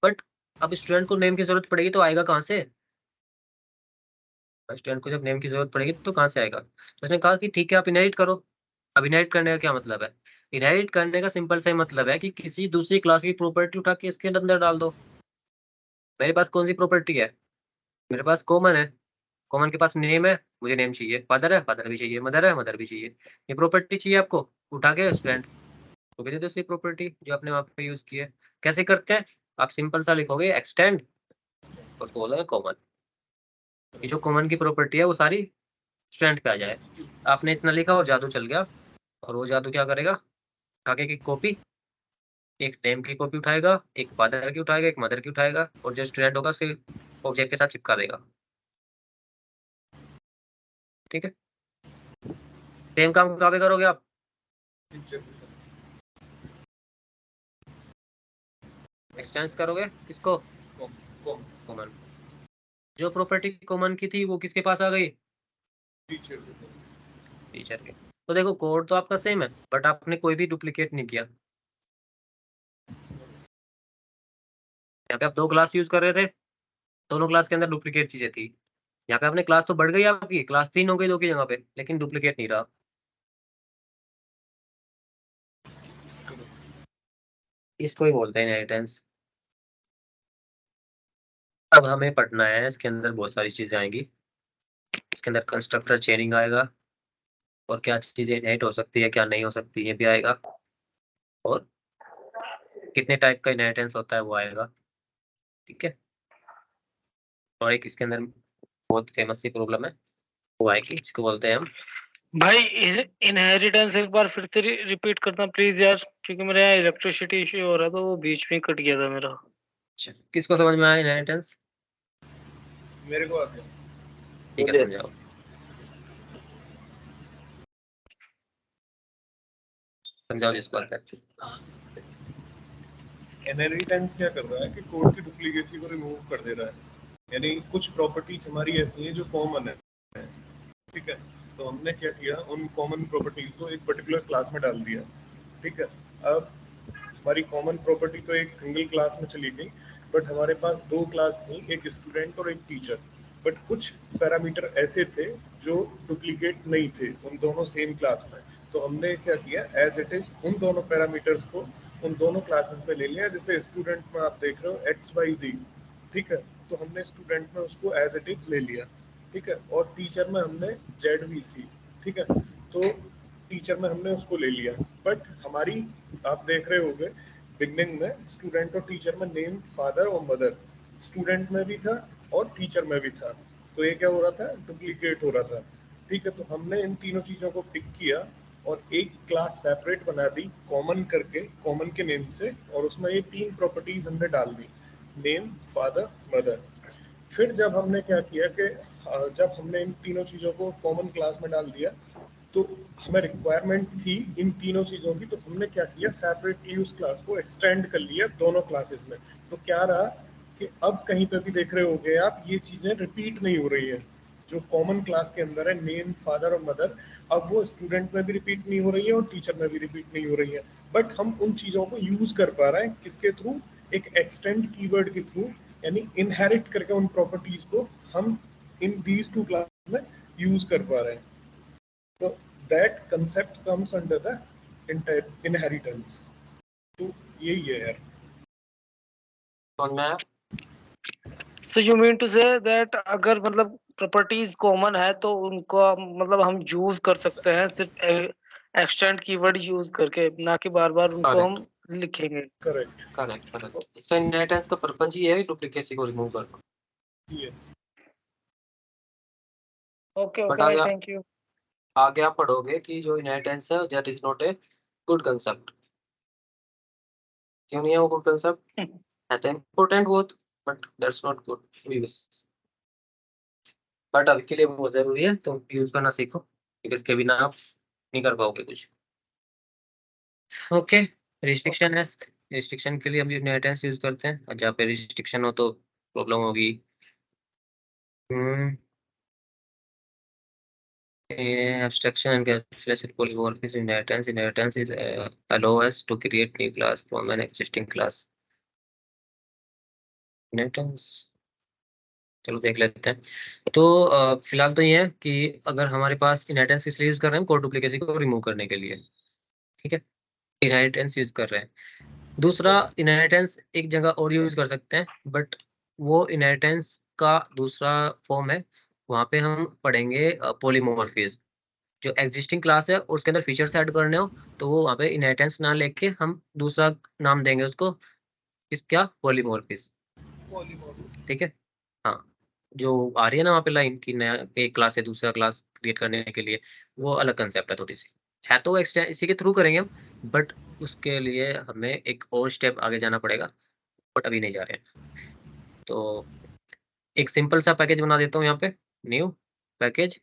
बट अब स्टूडेंट को नेम की जरूरत पड़ेगी तो आएगा कहाँ से, स्टूडेंट को जब नेम की जरूरत पड़ेगी तो कहाँ से आएगा? तो उसने कहा कि ठीक है आप इनहेरिट करो। अब इनहेरिट करने का क्या मतलब है? इनहेरिट करने का सिंपल सा ही मतलब है कि किसी दूसरी क्लास की प्रॉपर्टी उठा के इसके अंदर डाल दो। मेरे पास कौन सी प्रॉपर्टी है? मेरे पास कॉमन है। कॉमन के पास नेम है, मुझे नेम चाहिए। फादर है, फादर भी चाहिए। मदर है, मदर भी चाहिए। ये प्रॉपर्टी चाहिए आपको, उठा के स्टूडेंट को भेज दो दूसरी प्रॉपर्टी जो आपने वहाँ पे यूज की है। कैसे करते हैं? आप सिंपल सा लिखोगे एक्सटेंड और बोलोगे कॉमन। ये जो कॉमन की प्रॉपर्टी है वो सारी स्टूडेंट पे आ जाए। आपने इतना लिखा और जादू चल गया। और वो जादू क्या करेगा? आगे की कॉपी, एक नेम की कॉपी उठाएगा, एक फादर की उठाएगा, एक मदर की उठाएगा और जो स्टूडेंट होगा उसके ऑब्जेक्ट के साथ चिपका देगा। ठीक है, सेम काम कहाँ पे करोगे आप? एक्सटेंड करोगे किसको? कॉमन। जो प्रॉपर्टी कॉमन की थी वो किसके पास आ गई? टीचर के। तो देखो कोड तो आपका सेम है बट आपने कोई भी डुप्लीकेट नहीं किया। यहाँ पे आप 2 क्लास यूज कर रहे थे, दोनों क्लास के अंदर डुप्लीकेट चीजें थी। यहाँ पे आपने क्लास तो बढ़ गई, आपकी क्लास 3 हो गई 2 की जगह पे, लेकिन डुप्लीकेट नहीं रहा। इसको ही बोलते हैं इनहेरिटेंस। अब हमें पढ़ना है, इसके अंदर बहुत सारी चीजें आएंगी। इसके अंदर कंस्ट्रक्टर चेनिंग आएगा और क्या चीजें इनहेरिट हो सकती है क्या नहीं हो सकती ये भी आएगा, और कितने टाइप का इनहेरिटेंस होता है वो आएगा। ठीक है, और एक इसके अंदर बहुत फेमस सी प्रॉब्लम है वो आएगी, जिसको बोलते हैं हम। भाई इनहेरिटेंस एक बार फिर से रिपीट करना प्लीज यार, क्योंकि मेरे यहाँ इलेक्ट्रिसिटी इश्यू हो रहा था, वो बीच में कट गया था मेरा। अच्छा, किसको समझ में आया इनहेरिटेंस? मेरे को आ गया। ठीक है, समझाओ। समझाओ जिसको आता है। इनहेरिटेंस क्या कर रहा है कि कोड की डुप्लीकेसी को रिमूव कर दे रहा है। यानी कुछ प्रॉपर्टीज हमारी ऐसी हैं जो कॉमन है, ठीक है। तो हमने क्या किया, उन कॉमन प्रॉपर्टीज को एक पर्टिकुलर क्लास में डाल दिया। ठीक है, अब हमारी कॉमन प्रॉपर्टी तो एक सिंगल क्लास में चली गई, बट हमारे पास 2 क्लास थी, एक स्टूडेंट और एक टीचर। बट कुछ पैरामीटर ऐसे थे जो डुप्लीकेट नहीं थे उन दोनों सेम क्लास में। तो हमने क्या किया, एज इट इज उन दोनों पैरामीटर्स को उन दोनों क्लासेस में ले लिया। जैसे स्टूडेंट में आप देख रहे हो XYZ, ठीक है, तो हमने स्टूडेंट में उसको एज इट इज ले लिया। ठीक है, और टीचर में हमने ZVC, ठीक है, तो टीचर में हमने उसको ले लिया। बट हमारी, आप देख रहे होंगे बिगनिंग में स्टूडेंट और टीचर में नेम फादर और मदर स्टूडेंट में भी था और टीचर में भी था। तो ये क्या हो रहा था, डुप्लीकेट हो रहा था। ठीक है, तो हमने इन तीनों चीजों को पिक किया और एक क्लास सेपरेट बना दी कॉमन करके, कॉमन के नेम से, और उसमें ये 3 प्रॉपर्टीज हमने डाल दी, नेम फादर मदर। फिर जब हमने क्या किया कि जब हमने इन तीनों चीज़ों को कॉमन क्लास में डाल दिया तो हमें रिक्वायरमेंट थी इन तीनों चीज़ों की, तो हमने क्या किया, सेपरेटली उस क्लास को एक्सटेंड कर लिया दोनों क्लासेस में। तो क्या रहा कि अब कहीं पे भी देख रहे होगे आप, ये चीज़ें रिपीट नहीं हो रही है। जो कॉमन क्लास के अंदर है नेम फादर और मदर, अब वो स्टूडेंट में भी रिपीट नहीं हो रही है और टीचर में भी रिपीट नहीं हो रही है। बट हम उन चीज़ों को यूज़ कर पा रहे हैं किसके थ्रू, एक एक्सटेंड कीवर्ड के थ्रू, यानी इनहेरिट करके उन प्रॉपर्टीज को हम इन दीज 2 क्लास में यूज कर पा रहे हैं। तो that concept comes under the inheritance. तो यही है यार। समझ में आया? So you mean to say that अगर मतलब प्रॉपर्टीज कॉमन है तो उनको मतलब हम यूज कर सकते हैं सिर्फ एक्सटेंड कीवर्ड यूज करके, ना कि बार बार उनको हम लिखेंगे। Correct, correct correct. इसका इनहेरिटेंस का पर्पस ही है डुप्लीकेसी को रिमूव करना। Yes. Okay but okay, thank you. आगे आप पढ़ोगे कि जो इनहेरिटेंस है that is not a good concept. क्यों नहीं है वो गुड कंसेप्ट? है तो इम्पोर्टेंट बहुत, but that's not good use. But अभी के लिए बहुत जरूरी है तो यूज करना सीखो, क्योंकि इसके बिना आप नहीं कर पाओगे कुछ। ओके, रिस्ट्रिक्शन है। रिस्ट्रिक्शन के लिए हम इनहेरिटेंस यूज करते हैं, और जहाँ पे रिस्ट्रिक्शन हो तो प्रॉब्लम होगी। Abstraction and calculation polymorphism inheritance. Inheritance is allow us to create new class from an existing class. Inheritance चलो देख लेते हैं। तो फिलहाल तो ये है कि अगर हमारे पास इनहेरिटेंस किस लिए यूज कर रहे हैं, कोड डुप्लीकेसी को रिमूव करने के लिए, ठीक है, इनहेरिटेंस यूज कर रहे हैं। दूसरा, इनहेरिटेंस एक जगह और यूज कर सकते हैं, बट वो इनहेरिटेंस का दूसरा फॉर्म है, वहाँ पे हम पढ़ेंगे पॉलीमॉर्फिज्म। जो एग्जिस्टिंग क्लास है और उसके अंदर फीचर्स ऐड करने हो तो वो वहाँ पे इनहेरिटेंस ना लेके हम दूसरा नाम देंगे उसको, क्या, पॉलीमॉर्फिज्म, ठीक है। हाँ, जो आ रही है ना वहाँ पे लाइन की नया एक क्लास से दूसरा क्लास क्रिएट करने के लिए, वो अलग कंसेप्ट है थोड़ी सी, है तो एक्सटेंड इसी के थ्रू करेंगे हम, बट उसके लिए हमें एक और स्टेप आगे जाना पड़ेगा, बट अभी नहीं जा रहे हैं। तो एक सिंपल सा पैकेज बना देता हूँ यहाँ पे, न्यू पैकेज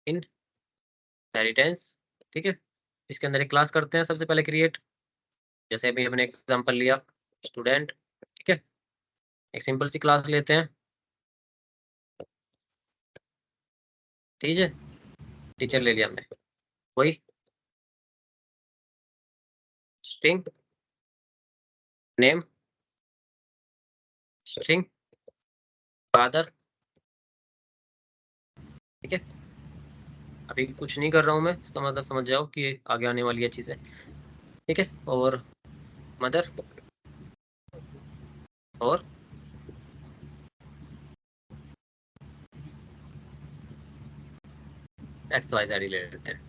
इनहेरिटेंस, ठीक है। इसके अंदर एक क्लास करते हैं सबसे पहले क्रिएट, जैसे अभी हमने एग्जांपल लिया स्टूडेंट, ठीक है। एक सिंपल सी क्लास लेते हैं, ठीक है, टीचर ले लिया हमने, वही स्ट्रिंग नेम, स्ट्रिंग फादर, ठीक है। अभी कुछ नहीं कर रहा हूँ मैं, इसका मतलब समझ जाओ कि ये आगे आने वाली है चीज़ें, ठीक है। और मदर और XYZ ले लेते हैं।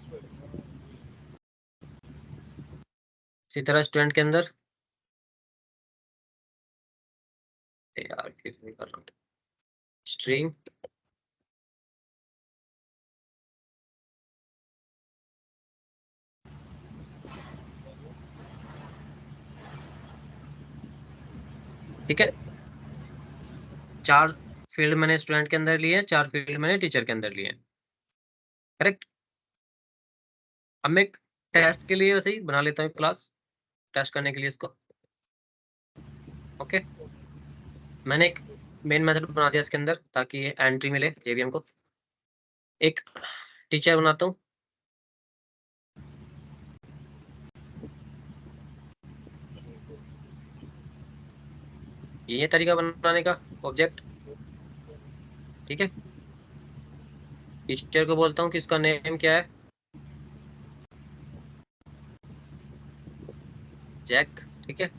इसी तरह स्टूडेंट के अंदर, यार फिर नहीं कर रहा हूँ, स्ट्रिंग ठीक है। 4 फील्ड मैंने स्टूडेंट के अंदर लिए, 4 फील्ड मैंने टीचर के अंदर लिए, करेक्ट। अब मैं एक टेस्ट के लिए वैसे ही बना लेता हूँ क्लास, टेस्ट करने के लिए इसको, ओके। मैंने एक मेन मेथड बना दिया इसके अंदर ताकि ये एंट्री मिले JVM को। एक टीचर बनाता हूँ, ये तरीका बनाने का ऑब्जेक्ट, ठीक है। टीचर को बोलता हूँ कि इसका नेम क्या है, जैक, ठीक है।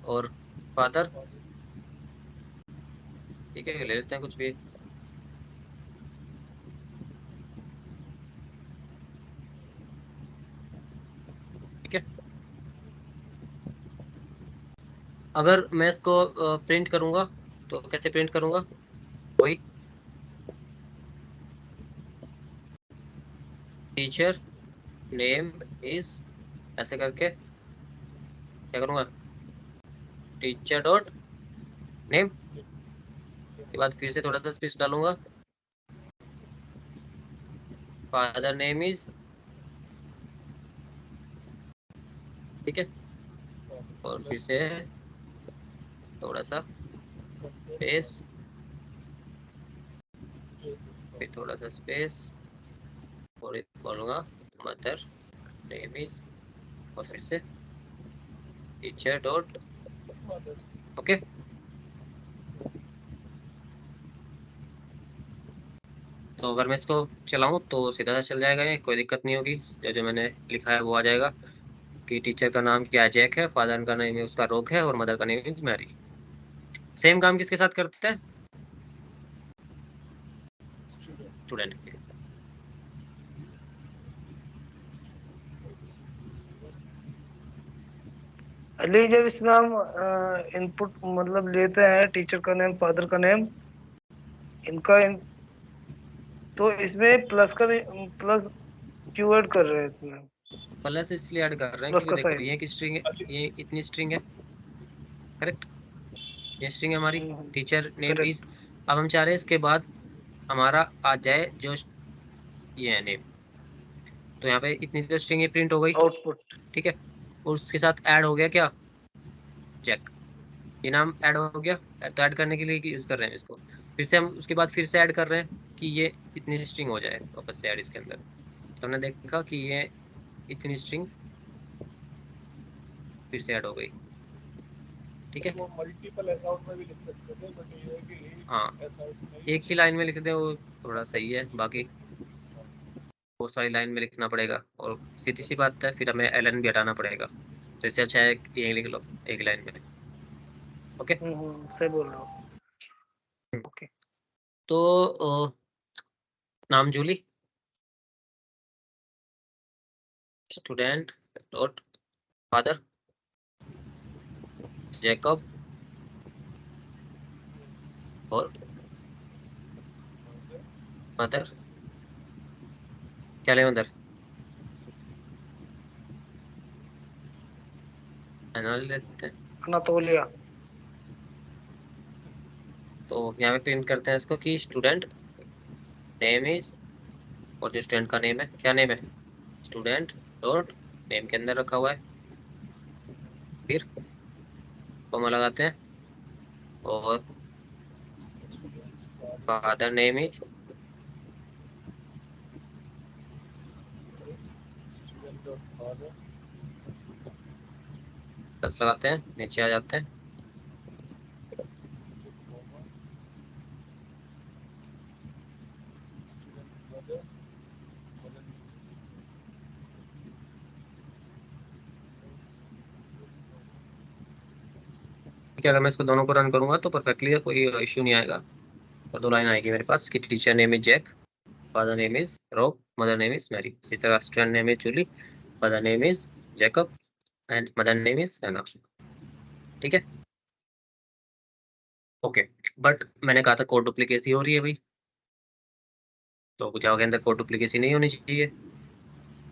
और फादर, ठीक है, ले लेते हैं कुछ भी, ठीक है। अगर मैं इसको प्रिंट करूंगा तो कैसे प्रिंट करूंगा, वही टीचर नेम इज, ऐसे करके क्या करूंगा, टीचर डॉट नेम के बाद फिर से थोड़ा सा स्पेस डालूंगा, फादर नेम इज, ठीक है। और फिर से थोड़ा सा स्पेस, फिर थोड़ा सा स्पेस, और बोलूंगा मदर नेम इज, और फिर से टीचर डॉट, ओके। तो अगर मैं इसको चलाऊं तो सीधा सा चल जाएगा, ये कोई दिक्कत नहीं होगी, जो जो मैंने लिखा है वो आ जाएगा कि टीचर का नाम क्या है, जैक है, फादर का नेम है उसका रोक है, और मदर का नेम इज मैरी। सेम काम किसके साथ करते हैं, स्टूडेंट के। अली जब इसमें हम इनपुट मतलब लेते हैं टीचर का नेम फादर का नेम इनका तो इसमें प्लस का प्लस क्यों ऐड कर रहे हैं इसमें, प्लस इसलिए ऐड कर रहे हैं प्लस क्योंकि का देखो साइन। ये एक स्ट्रिंग है, ये इतनी स्ट्रिंग है, करेक्ट। ये स्ट्रिंग है हमारी, टीचर नेम करेक्ट। इज। अब हम चाह रहे हैं इसके बाद हमारा आ जाए जो ये है नेम, तो यहाँ पे इतनी तो स्ट्रिंग ये प्रिंट हो गई, आउटपुट। ठीक है। और उसके साथ ऐड हो गया क्या, जैक, ये नाम ऐड हो गया। तो ऐड करने के लिए यूज कर रहे हैं इसको, फिर से हम उसके बाद फिर से ऐड कर रहे हैं कि ये इतनी स्ट्रिंग हो जाए वापस से ऐड इसके अंदर। तो हमने देखा कि ये इतनी स्ट्रिंग फिर से ऐड हो गई, ठीक है। वो मल्टीपल एस आउट में भी लिख सकते थे, बट ये है कि एक हाँ, एस आउट नहीं, एक ही लाइन में लिख दे वो थोड़ा सही है, बाकी बहुत सारी लाइन में लिखना पड़ेगा और सीधी सी बात है फिर हमें एलन भी हटाना पड़ेगा, तो इससे अच्छा है कि ये लिख लो एक लाइन में। ओके। सही बोल रहे हो। ओके। तो नाम Julie, student dot father Jacob और मदर, क्या ले मदर, एनल लेते हैं। अनातोलिया। तो यहाँ पे प्रिंट करते हैं इसको कि स्टूडेंट नेम इज, और जो स्टूडेंट का नेम है, क्या नेम है, स्टूडेंट डॉट नेम के अंदर रखा हुआ है, फिर कॉमा लगाते हैं और फादर नेम इज, स्टूडेंट और फादर, प्लस लगाते हैं, नीचे आ जाते हैं। मदर, ठीक है, अगर मैं इसको दोनों को रन करूंगा तो परफेक्टली है, कोई इश्यू नहीं आएगा। और दो लाइन आएगी मेरे पास कि teacher name is Jack, father name is Rob, mother name is Mary. इसी तरह student name is Julie, father name is Jacob and mother name is Anna. ठीक है। ओके, बट मैंने कहा था कोड डुप्लीकेसी हो रही है भाई, तो जावा के अंदर कोड डुप्लीकेसी नहीं होनी चाहिए।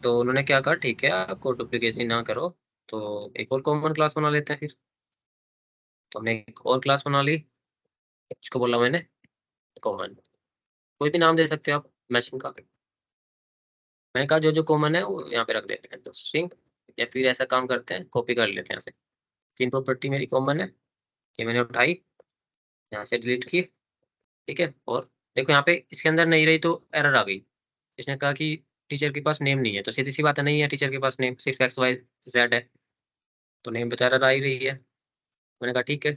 तो उन्होंने क्या कहा, ठीक है आप कोड डुप्लीकेसी ना करो तो एक और कॉमन क्लास बना लेते हैं फिर। तो हमने एक और क्लास बना ली, इसको बोला मैंने कॉमन, कोई भी नाम दे सकते हो आप मैचिंग का। मैंने कहा जो जो कॉमन है वो यहाँ पे रख देते हैं, तो स्ट्रिंग, या फिर ऐसा काम करते हैं कॉपी कर लेते हैं यहाँ से। 3 प्रॉपर्टी मेरी कॉमन है, ये मैंने उठाई, यहाँ से डिलीट की। ठीक है, और देखो यहाँ पे इसके अंदर नहीं रही तो एरर आ गई। इसने कहा कि टीचर के पास नेम नहीं है, तो सीधी सी बात है, नहीं है टीचर के पास नेम, सिर्फ एक्स वाई जेड है, तो नेम पे तो एरर आ ही रही है। मैंने कहा ठीक है,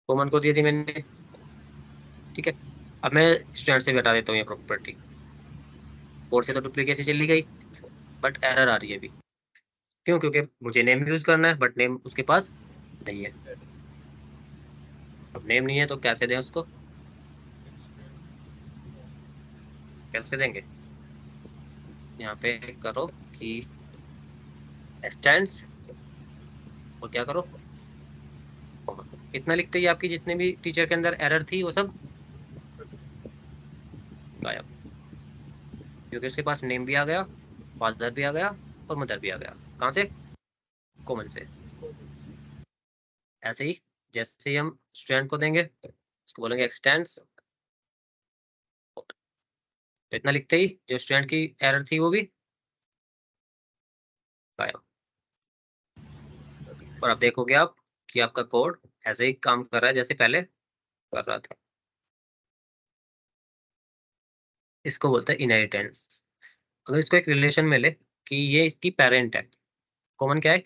कॉमन को दिए थी मैंने। ठीक है, अब मैं स्टूडेंट से भी हटा देता हूँ ये प्रॉपर्टी। कोड से तो डुप्लीकेसी चली गई, बट एरर आ रही है अभी। क्यों? क्योंकि मुझे नेम यूज करना है बट नेम उसके पास नहीं है। अब नेम नहीं है तो कैसे दें उसको, कैसे देंगे? यहाँ पे करो कि एक्सटेंड्स और क्या करो, इतना लिखते ही आपकी जितने भी टीचर के अंदर एरर थी वो सब गायब, क्योंकि उसके पास नेम भी आ गया, फादर भी आ गया और मदर भी आ गया। कहाँ से? कॉमन से। ऐसे ही जैसे ही हम स्टूडेंट को देंगे, उसको बोलेंगे एक्सटेंड्स, तो इतना लिखते ही जो स्टूडेंट की एरर थी वो भी गायब। और अब देखोगे आप कि आपका कोड ऐसे ही काम कर रहा है जैसे पहले कर रहा था। इसको बोलते हैं इनहेरिटेंस। अगर इसको एक रिलेशन में ले कि ये इसकी पेरेंट है, कॉमन क्या है,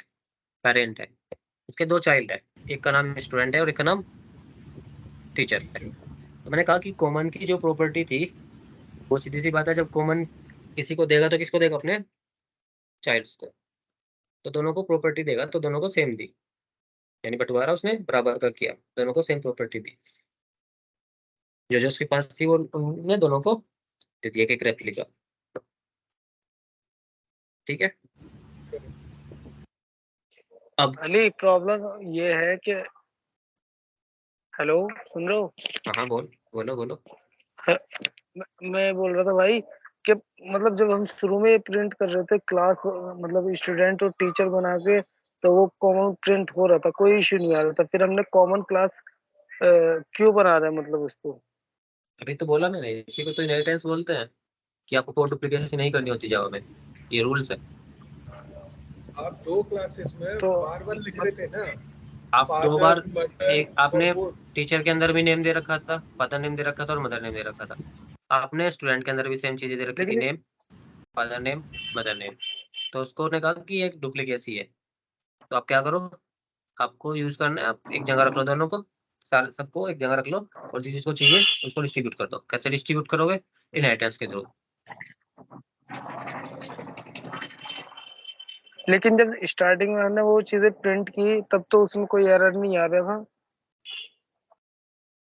पेरेंट है, उसके 2 चाइल्ड है, एक का नाम स्टूडेंट है और एक का नाम टीचर है। तो मैंने कहा कि कॉमन की जो प्रॉपर्टी थी वो सीधी सी बात है, जब कॉमन किसी को देगा तो किसको देगा, अपने चाइल्ड्स को। तो दोनों को प्रॉपर्टी देगा तो दोनों को सेम दी, यानी बंटवारा उसने बराबर का किया, दोनों को सेम प्रॉपर्टी दी। जो जो उसके पास थी वो उन्होंने दोनों को दे दिया एक रेप्लिका। ठीक है, अब अली प्रॉब्लम ये है कि, हेलो सुन रहे हो? हाँ बोलो बोलो। मैं बोल रहा था भाई कि मतलब जब हम शुरू में प्रिंट कर रहे थे क्लास, मतलब स्टूडेंट और टीचर बना के, तो वो कॉमन प्रिंट हो रहा था, कोई इश्यू नहीं आ रहा था। फिर हमने कॉमन क्लास क्यों बना रहा है मतलब उसको? अभी तो बोला मैंने, इसी को तो इनहेरिटेंस बोलते हैं कि आपको कोड डुप्लीकेशन नहीं करनी होती जावा में, ये रूल्स है। आप 2 क्लासेस में तो बार बार लिख रहे थे ना, आप 2 फादर बार, मदर, एक और आपने वो टीचर के अंदर भी नेम दे रखा था, फादर नेम दे रखा था और मदर नेम दे रखा था। आपने स्टूडेंट के अंदर भी सेम चीजें दे रखी थी, लेकिन name, father name, mother name. तो उसको ने कहा कि एक डुप्लीकेसी है, तो आप क्या करो, आपको यूज करना है, आप एक जगह रख लो दोनों को, सारे सबको एक जगह रख लो और जिस चीज को चाहिए उसको डिस्ट्रीब्यूट कर दो। कैसे डिस्ट्रीब्यूट करोगे? इनहेरिटेंस के थ्रू। लेकिन जब स्टार्टिंग में हमने वो चीजें प्रिंट की तब तो उसमें कोई एरर नहीं आ रहा था।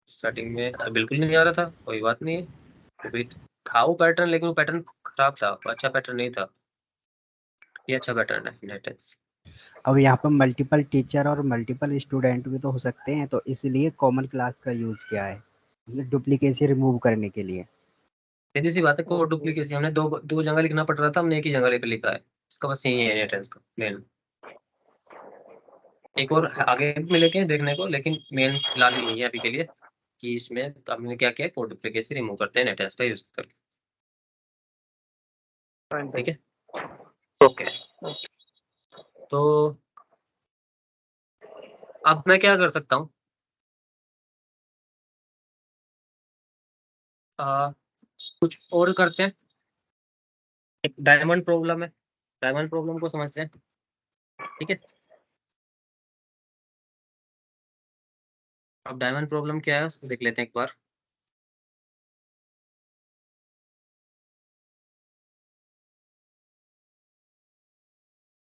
स्टार्टिंग में तो बिल्कुल नहीं आ रहा था, कोई बात नहीं है, अभी था वो पैटर्न, लेकिन वो पैटर्न खराब था, अच्छा पैटर्न नहीं था। ये अच्छा पैटर्न है इनहेरिटेंस। अब यहाँ पर मल्टीपल टीचर और मल्टीपल स्टूडेंट भी तो हो सकते हैं, तो इसलिए कॉमन क्लास का यूज किया है, डुप्लीकेसी रिमूव करने के लिए। सीधी सी बात है, कोड डुप्लीकेसी हमने दो दो जगह लिखना पड़ रहा था, हमने एक ही जगह पे लिखा है। इसका बस यही है इनहेरिटेंस का मेन। एक और आगे भी मिलेंगे देखने को, लेकिन मेन फिलहाल यही है अभी के लिए कि इसमें हमने क्या किया, कोड डुप्लीकेसी रिमूव करते हैं इनहेरिटेंस का यूज करके। ठीक है, ओके। तो अब मैं क्या कर सकता हूँ, कुछ और करते हैं। एक डायमंड प्रॉब्लम है, डायमंड प्रॉब्लम को समझते हैं। ठीक है, अब डायमंड प्रॉब्लम क्या है उसको देख लेते हैं एक बार।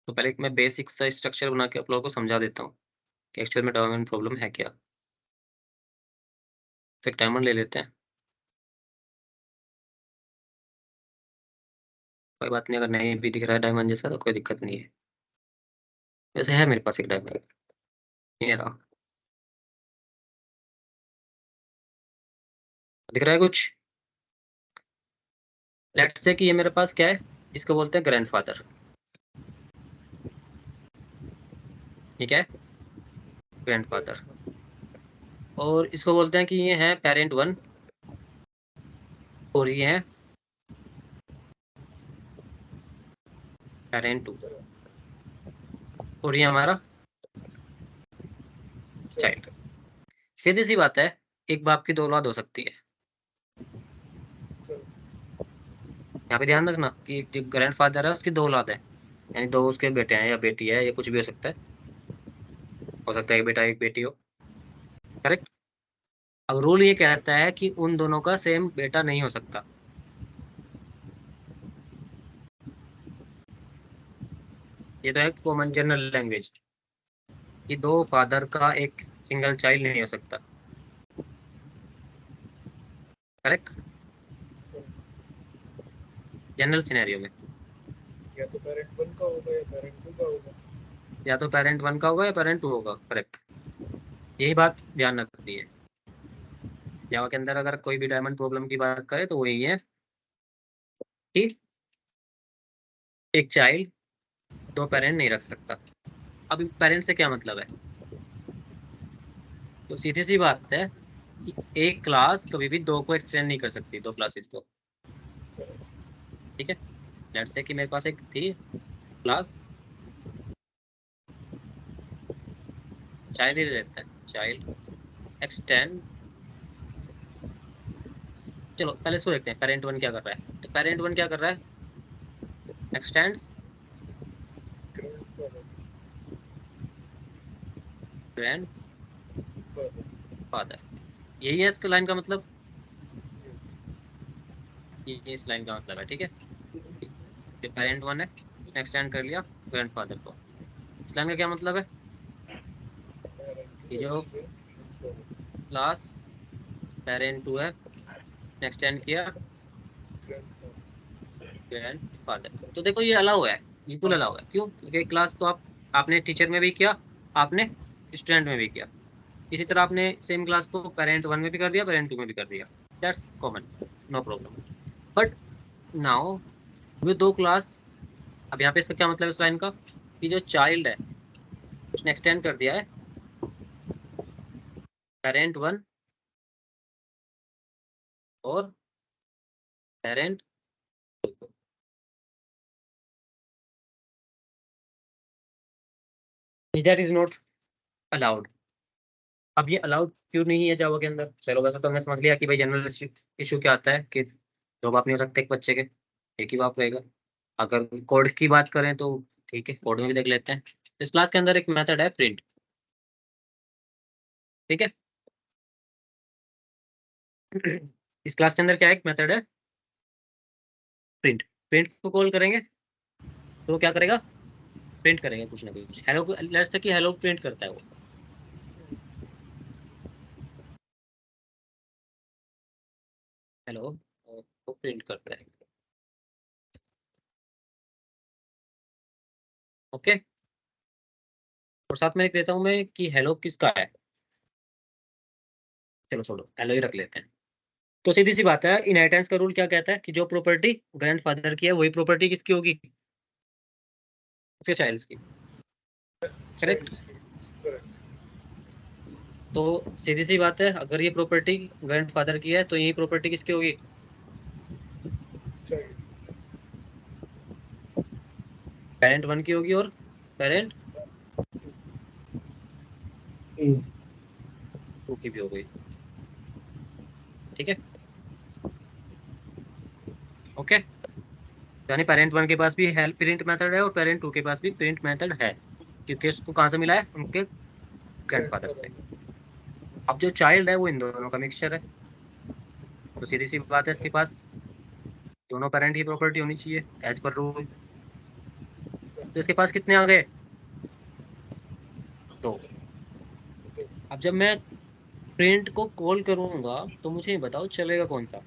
तो पहले मैं बेसिक सा स्ट्रक्चर बना के आप लोगों को समझा देता हूँ कि एक्चुअल में डायमंड प्रॉब्लम है क्या। तो एक डायमंड ले लेते हैं, कोई बात नहीं, अगर नहीं भी दिख रहा है डायमंड जैसा तो कोई दिक्कत नहीं है। वैसे है मेरे पास एक डायमंड, ये रहा, दिख रहा है कुछ। लेट्स से कि ये मेरे पास क्या है, इसको बोलते हैं ग्रैंडफादर। ठीक है, ग्रैंडफादर। और इसको बोलते हैं कि ये है पेरेंट 1 और ये है पेरेंट 2 और ये हमारा चाइल्ड। सीधी सी बात है, एक बाप की 2 औलाद हो सकती है। यहाँ पे ध्यान रखना कि जो ग्रैंडफादर है उसकी 2 औलाद है, यानी 2 उसके बेटे हैं या बेटी है या कुछ भी हो सकता है। हो सकता है एक बेटा एक बेटी हो, करेक्ट। अब रूल ये कहता है कि उन दोनों का सेम बेटा नहीं हो सकता। ये तो है कॉमन जनरल लैंग्वेज कि 2 फादर का एक सिंगल चाइल्ड नहीं हो सकता, करेक्ट, जनरल सिनेरियो में। या तो पेरेंट 1 का होगा या पेरेंट 2 का होगा। या तो पेरेंट 1 का होगा या पेरेंट 2 होगा, करेक्ट। यही बात ध्यान रखनी है। जावा के अंदर अगर कोई भी डायमंड प्रॉब्लम की बात करे तो वो यही है कि एक चाइल्ड 2 पेरेंट नहीं रख सकता। अब पेरेंट से क्या मतलब है, तो सीधी सी बात है कि एक क्लास कभी भी 2 को एक्सटेंड नहीं कर सकती, 2 क्लासेस को। ठीक है, लेट्स से कि मेरे पास एक थी क्लास, चाइल्ड ही रहता है, चाइल्ड एक्सटेंड। चलो पहले इसको देखते हैं पेरेंट 1 क्या कर रहा है। तो पेरेंट 1 क्या कर रहा है, एक्सटेंड्स ग्रैंडफादर। यही है इसका लाइन का मतलब, ये इस लाइन का मतलब है। ठीक है, जो पेरेंट 1 है एक्सटेंड कर लिया ग्रैंडफादर को। इस लाइन का क्या मतलब है, ये जो क्लास पेरेंट 2 है एक्सटेंड किया ग्रैंडफादर। तो देखो ये अलाउ है, बिल्कुल अलाउ है। क्यों? क्योंकि क्लास तो आपने टीचर में भी किया, आपने स्टूडेंट में भी किया। इसी तरह आपने सेम क्लास को पेरेंट 1 में भी कर दिया, पेरेंट 2 में भी कर दिया, that's common, no problem. But now ये 2 क्लास, अब यहाँ पे इसका क्या मतलब है इस लाइन का, कि जो चाइल्ड है उसने एक्सटेंड कर दिया है पेरेंट 1 और parent 2। That is not allowed. अब ये अलाउड क्यों नहीं है जावा के अंदर? चलो वैसे तो हमने समझ लिया कि भाई जनरल इशू क्या आता है कि 2 बाप नहीं हो सकते एक बच्चे के, एक ही बाप रहेगा। अगर कोड की बात करें तो ठीक है, कोड में भी देख लेते हैं। इस क्लास के अंदर एक मेथड है प्रिंट। ठीक है। इस क्लास के अंदर क्या एक मेथड है प्रिंट। प्रिंट को कॉल करेंगे तो वो क्या करेगा, प्रिंट करेगा कुछ ना कुछ। हेलो, लेट्स से कि हेलो प्रिंट करता है वो। हेलो वो प्रिंट करता है। ओके, और साथ में लिख देता हूँ मैं कि हेलो किसका है। चलो छोड़ो, हेलो ही रख लेते हैं। तो सीधी सी बात है, इनहेरिटेंस का रूल क्या कहता है कि जो प्रॉपर्टी ग्रैंडफादर की है वही प्रॉपर्टी किसकी होगी, उसके चाइल्ड की। करेक्ट। तो सीधी सी बात है, अगर ये प्रॉपर्टी ग्रैंडफादर की है तो यही प्रॉपर्टी किसकी होगी, पेरेंट 1 की होगी और पेरेंट 2 की भी होगी। ठीक है, ओके। यानी पेरेंट 1 के पास भी हेल्प प्रिंट मेथड है और पेरेंट 2 के पास भी प्रिंट मेथड है, क्योंकि उसको कहाँ से मिला है, उनके ग्रैंडफादर से। अब जो चाइल्ड है वो इन दोनों का मिक्सचर है, तो सीधी सी बात है इसके पास दोनों पेरेंट की प्रॉपर्टी होनी चाहिए एज पर रूल। तो इसके पास कितने आ गए, 2। अब जब मैं प्रिंट को कॉल करूंगा तो मुझे ये बताओ चलेगा कौन सा।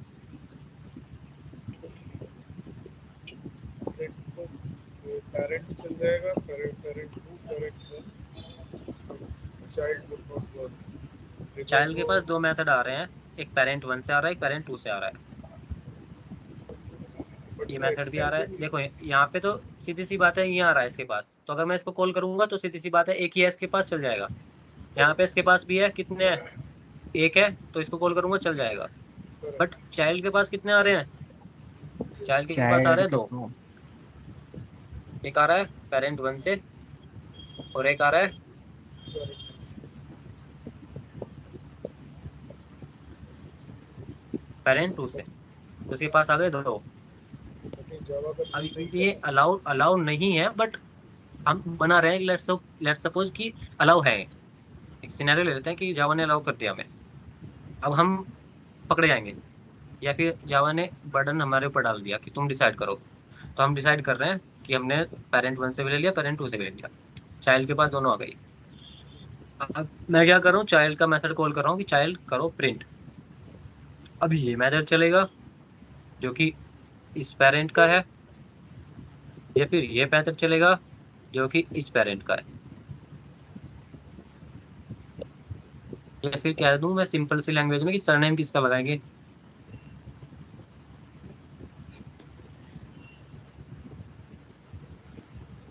पेरेंट चल जाएगा, parent 2, parent 1, child would not work. Child के पास 2 मेथड आ रहे हैं, एक पेरेंट 1 से आ रहा है, एक पेरेंट 2 से आ रहा है। ये मेथड भी आ रहा है, देखो यहाँ पे तो सीधी सी बात है ये आ रहा है इसके पास, तो अगर मैं इसको कॉल करूंगा तो सीधी सी बात है एक ही है इसके पास, चल जाएगा। यहाँ पे इसके पास भी है, कितने हैं, एक है, तो इसको कॉल करूंगा चल जाएगा। बट चाइल्ड के पास कितने आ रहे हैं, चाइल्ड के पास आ रहे चाइल्ड हैं के 2। तो एक आ रहा है पेरेंट 1 से और एक आ रहा है पेरेंट 2 से, तो उसके पास आ गए 2। अब ये अलाउ अलाउ नहीं है, बट हम बना रहे हैं, लेट्स सपोज कि अलाउ है। एक सिनेरियो ले लेते हैं कि जावा ने अलाउ कर दिया हमें, अब हम पकड़े जाएंगे, या फिर जावा ने बर्डन हमारे ऊपर डाल दिया कि तुम डिसाइड करो। तो हम डिसाइड कर रहे हैं कि हमने पेरेंट 1 से भी ले लिया, पेरेंट 2 से भी ले लिया, चाइल्ड के पास दोनों आ गई। अब मैं क्या कर रहा हूँ, चाइल्ड का मेथड कॉल कर रहा हूँ कि चाइल्ड करो प्रिंट। अब ये मेथड चलेगा जो कि इस पेरेंट का है, या फिर ये मेथड चलेगा जो कि इस पेरेंट का है, या फिर कह दूं मैं सिंपल सी लैंग्वेज में कि सरनेम किसका लगाएंगे।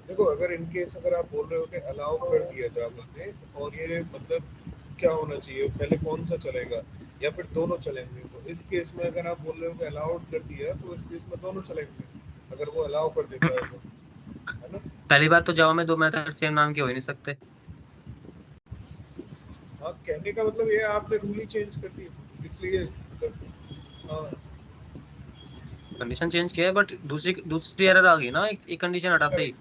देखो, अगर इन केस अगर आप बोल रहे हो कि अलाउ कर दिया जावा ने, और ये मतलब क्या होना चाहिए, पहले कौन सा चलेगा या फिर दोनों चलेंगे? तो इस केस में अगर आप बोल रहे हो कि अलाउड कर दिया, तो इस केस में दोनों चलेंगे अगर वो अलाउ कर देता है तो, है ना? पहली बात तो जावा में 2 मेथड सेम नाम के हो ही नहीं सकते। हाँ, कहने का मतलब ये आपने रूल ही चेंज कर दिया, इसलिए मतलब, हाँ, कंडीशन चेंज किया है, बट दूसरी एरर आ गई ना एक कंडीशन हटाते ही।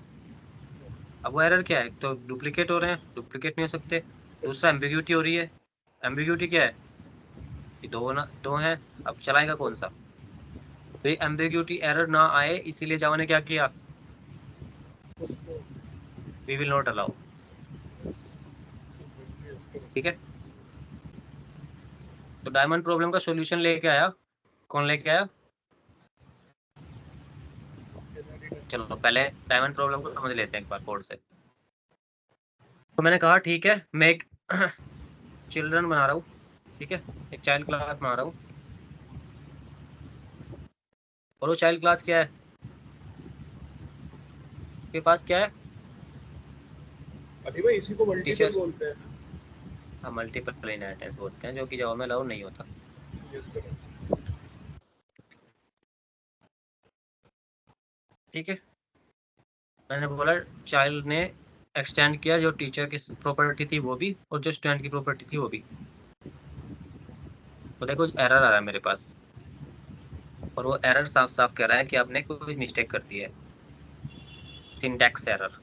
अब वो एरर क्या है, तो डुप्लीकेट हो रहे हैं, डुप्लीकेट नहीं हो सकते। दूसरा एम्बिग्यूटी हो रही है। एम्बिग्यूटी क्या है कि दो हैं, अब चलाएगा कौन सा। तो ये एम्बिग्यूटी एरर ना आए इसीलिए जावा ने क्या किया, उसको वी विल नॉट अलाउ। ठीक है, तो डायमंड प्रॉब्लम का सॉल्यूशन लेके आया, कौन लेके आया, चलो पहले डायमंड प्रॉब्लम को समझ लेते हैं एक बार कोड से। तो मैंने कहा ठीक है, मैं एक चिल्ड्रन बना रहा हूँ, ठीक है, एक चाइल्ड क्लास बना रहा हूँ, और वो चाइल्ड क्लास क्या है, उसके पास क्या है, अभी भाई इसी को मल्टीपल टीचर। बोलते हैं। हाँ, मल्टीपल इनहेरिटेंस बोलते हैं, जो कि जावा में अलाउ नहीं होता। Yes, correct. ठीक है, मैंने बोला चाइल्ड ने एक्सटेंड किया, जो टीचर की प्रॉपर्टी थी वो भी, और जो स्टूडेंट की प्रॉपर्टी थी वो भी। तो देखो एरर आ रहा है मेरे पास, और वो एरर साफ साफ कह रहा है कि आपने कोई मिस्टेक कर दी है, सिंटैक्स एरर।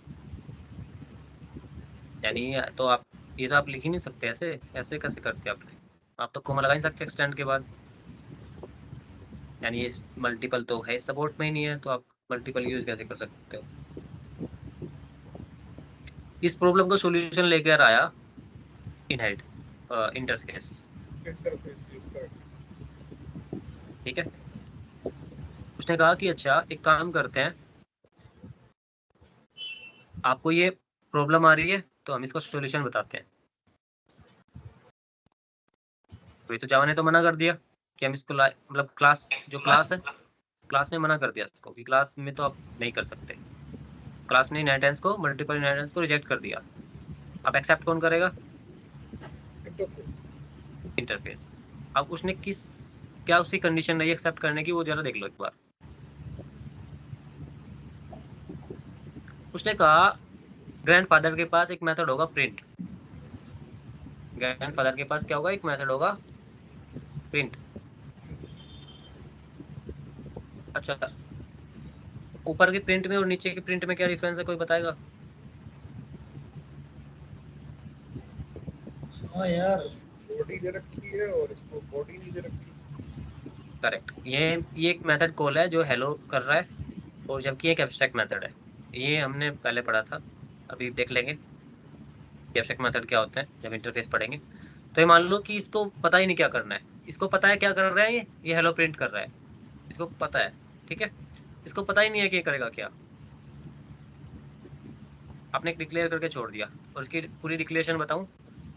यानी तो आप ये तो आप लिख ही नहीं सकते ऐसे, ऐसे कैसे करते आपने? आप तो कोमा लगा नहीं सकते एक्सटेंड के बाद, यानी ये मल्टीपल तो है सपोर्ट में ही नहीं है, तो आप मल्टीपल यूज कैसे कर सकते हो? इस प्रॉब्लम का सॉल्यूशन लेकर आया इनहेरिट इंटरफेस, इंटरफेस यूज कर। ठीक है। उसने कहा कि अच्छा एक काम करते हैं, आपको ये प्रॉब्लम आ रही है तो हम इसका सॉल्यूशन बताते हैं। तो ये तो जावा ने तो मना कर दिया कि हम इसको मतलब क्लास, जो क्लास है, क्लास ने मना कर दिया इसको कि क्लास में तो आप नहीं कर सकते। क्लास ने इनहेरिटेंस को, मल्टीपल इनहेरिटेंस को रिजेक्ट कर दिया। अब एक्सेप्ट कौन करेगा? इंटरफेस। इंटरफेस। अब उसने क्या उसकी कंडीशन रही एक्सेप्ट करने की, वो जरा देख लो एक बार। उसने कहा ग्रैंडफादर के पास एक मेथड होगा प्रिंट। ग्रैंडफादर के पास क्या होगा? एक मेथड होगा प्रिंट। अच्छा, ऊपर की प्रिंट में और नीचे की प्रिंट में क्या डिफरेंस है, कोई बताएगा? हाँ यार, बॉडी दे रखी है और इसको बॉडी नहीं दे रखी। करेक्ट। ये एक मेथड कॉल है जो हेलो कर रहा है, और जबकि एक एब्स्ट्रैक्ट मेथड है। ये हमने पहले पढ़ा था, अभी देख लेंगे कि एब्स्ट्रैक्ट मेथड क्या होते हैं जब इंटरफेस पढ़ेंगे। तो ये मान लो कि इसको पता ही नहीं क्या करना है, इसको पता है क्या कर रहा है, ये हेलो प्रिंट कर रहा है, इसको पता है, ठीक है। इसको पता ही नहीं है कि ये करेगा क्या, आपने एक डिक्लेयर करके छोड़ दिया। और इसकी पूरी डिक्लेरेशन बताऊं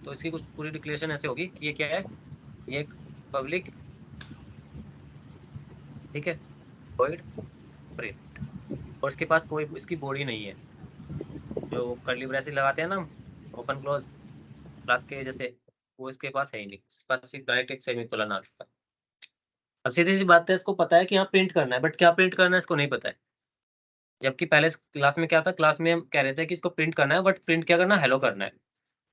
तो इसकी कुछ पूरी डिक्लेरेशन ऐसे होगी कि ये क्या है, ये एक पब्लिक, ठीक है, वॉइड प्रिंट, और इसके पास कोई इसकी बॉडी नहीं है। जो कर्ली ब्रेसेस लगाते हैं ना ओपन क्लोज क्लास के जैसे, वो इसके पास है ही नहीं, इसके पास सिर्फ डायरेक्ट एक सेमीकोलन आ चुका है। अब सीधी सी बात है, इसको पता है कि यहाँ प्रिंट करना है, बट क्या प्रिंट करना है इसको नहीं पता है। जबकि पहले क्लास में क्या था, क्लास में हम कह रहे थे कि इसको प्रिंट करना है, बट प्रिंट क्या करना है, हेलो करना है।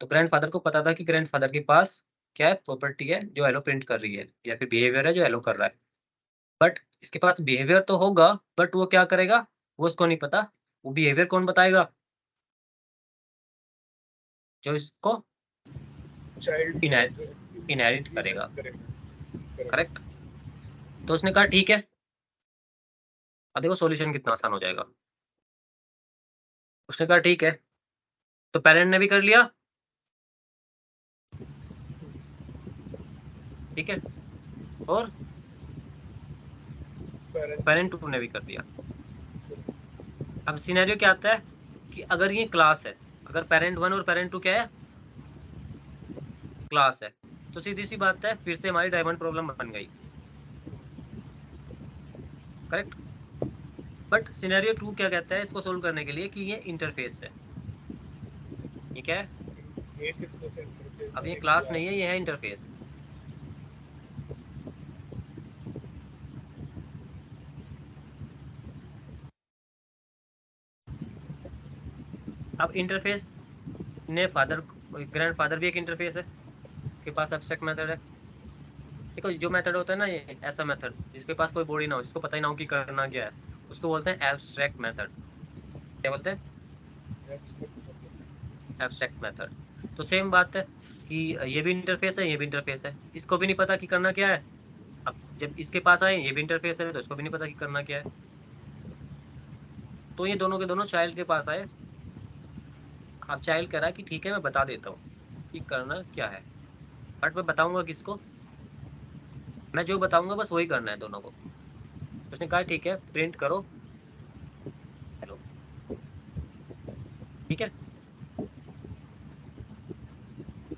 तो ग्रैंडफादर को पता था कि ग्रैंडफादर के पास क्या है, प्रॉपर्टी है जो हेलो प्रिंट कर रही है, या फिर बिहेवियर है जो हेलो कर रहा है। बट इसके पास बिहेवियर तो होगा, बट वो क्या करेगा वो उसको नहीं पता। वो बिहेवियर कौन बताएगा? जो इसको चाइल्ड इनहेरिट करेगा, करेक्ट। करेक्ट। तो उसने कहा ठीक है। अब देखो सॉल्यूशन कितना आसान हो जाएगा। उसने कहा ठीक है, तो पेरेंट ने भी कर लिया, ठीक है, और पेरेंट 2 ने भी कर दिया। अब सिनेरियो क्या आता है कि अगर ये क्लास है, अगर पेरेंट 1 और पेरेंट 2 क्या है, क्लास है, तो सीधी सी बात है फिर से हमारी डायमंड प्रॉब्लम बन गई, करेक्ट। बट सिनेरियो 2 क्या कहता है इसको सोल्व करने के लिए कि ये इंटरफेस है। ये क्या है? अब ये क्लास नहीं है, ये है इंटरफेस। अब इंटरफेस ने फादर, ग्रैंडफादर भी एक इंटरफेस है, उसके पास एब्स्ट्रैक्ट मेथड है। देखो जो मेथड होता है ना, ये ऐसा मेथड जिसके पास कोई बॉडी ना हो, जिसको पता ही ना हो कि करना क्या है, उसको बोलते हैं एब्स्ट्रैक्ट मेथड। क्या बोलते हैं? Abstract method. तो सेम बात है कि ये भी इंटरफेस है, ये भी इंटरफेस है, इसको भी नहीं पता कि करना क्या है। अब जब इसके पास आए, ये भी इंटरफेस है, तो इसको भी नहीं पता कि करना क्या है। तो ये दोनों के दोनों चाइल्ड के पास आए। अब चाइल्ड कह रहा है कि ठीक है मैं बता देता हूँ कि करना क्या है, बट मैं बताऊंगा किसको? मैं जो बताऊंगा बस वही करना है दोनों को। उसने कहा ठीक है प्रिंट करो हेलो, ठीक है।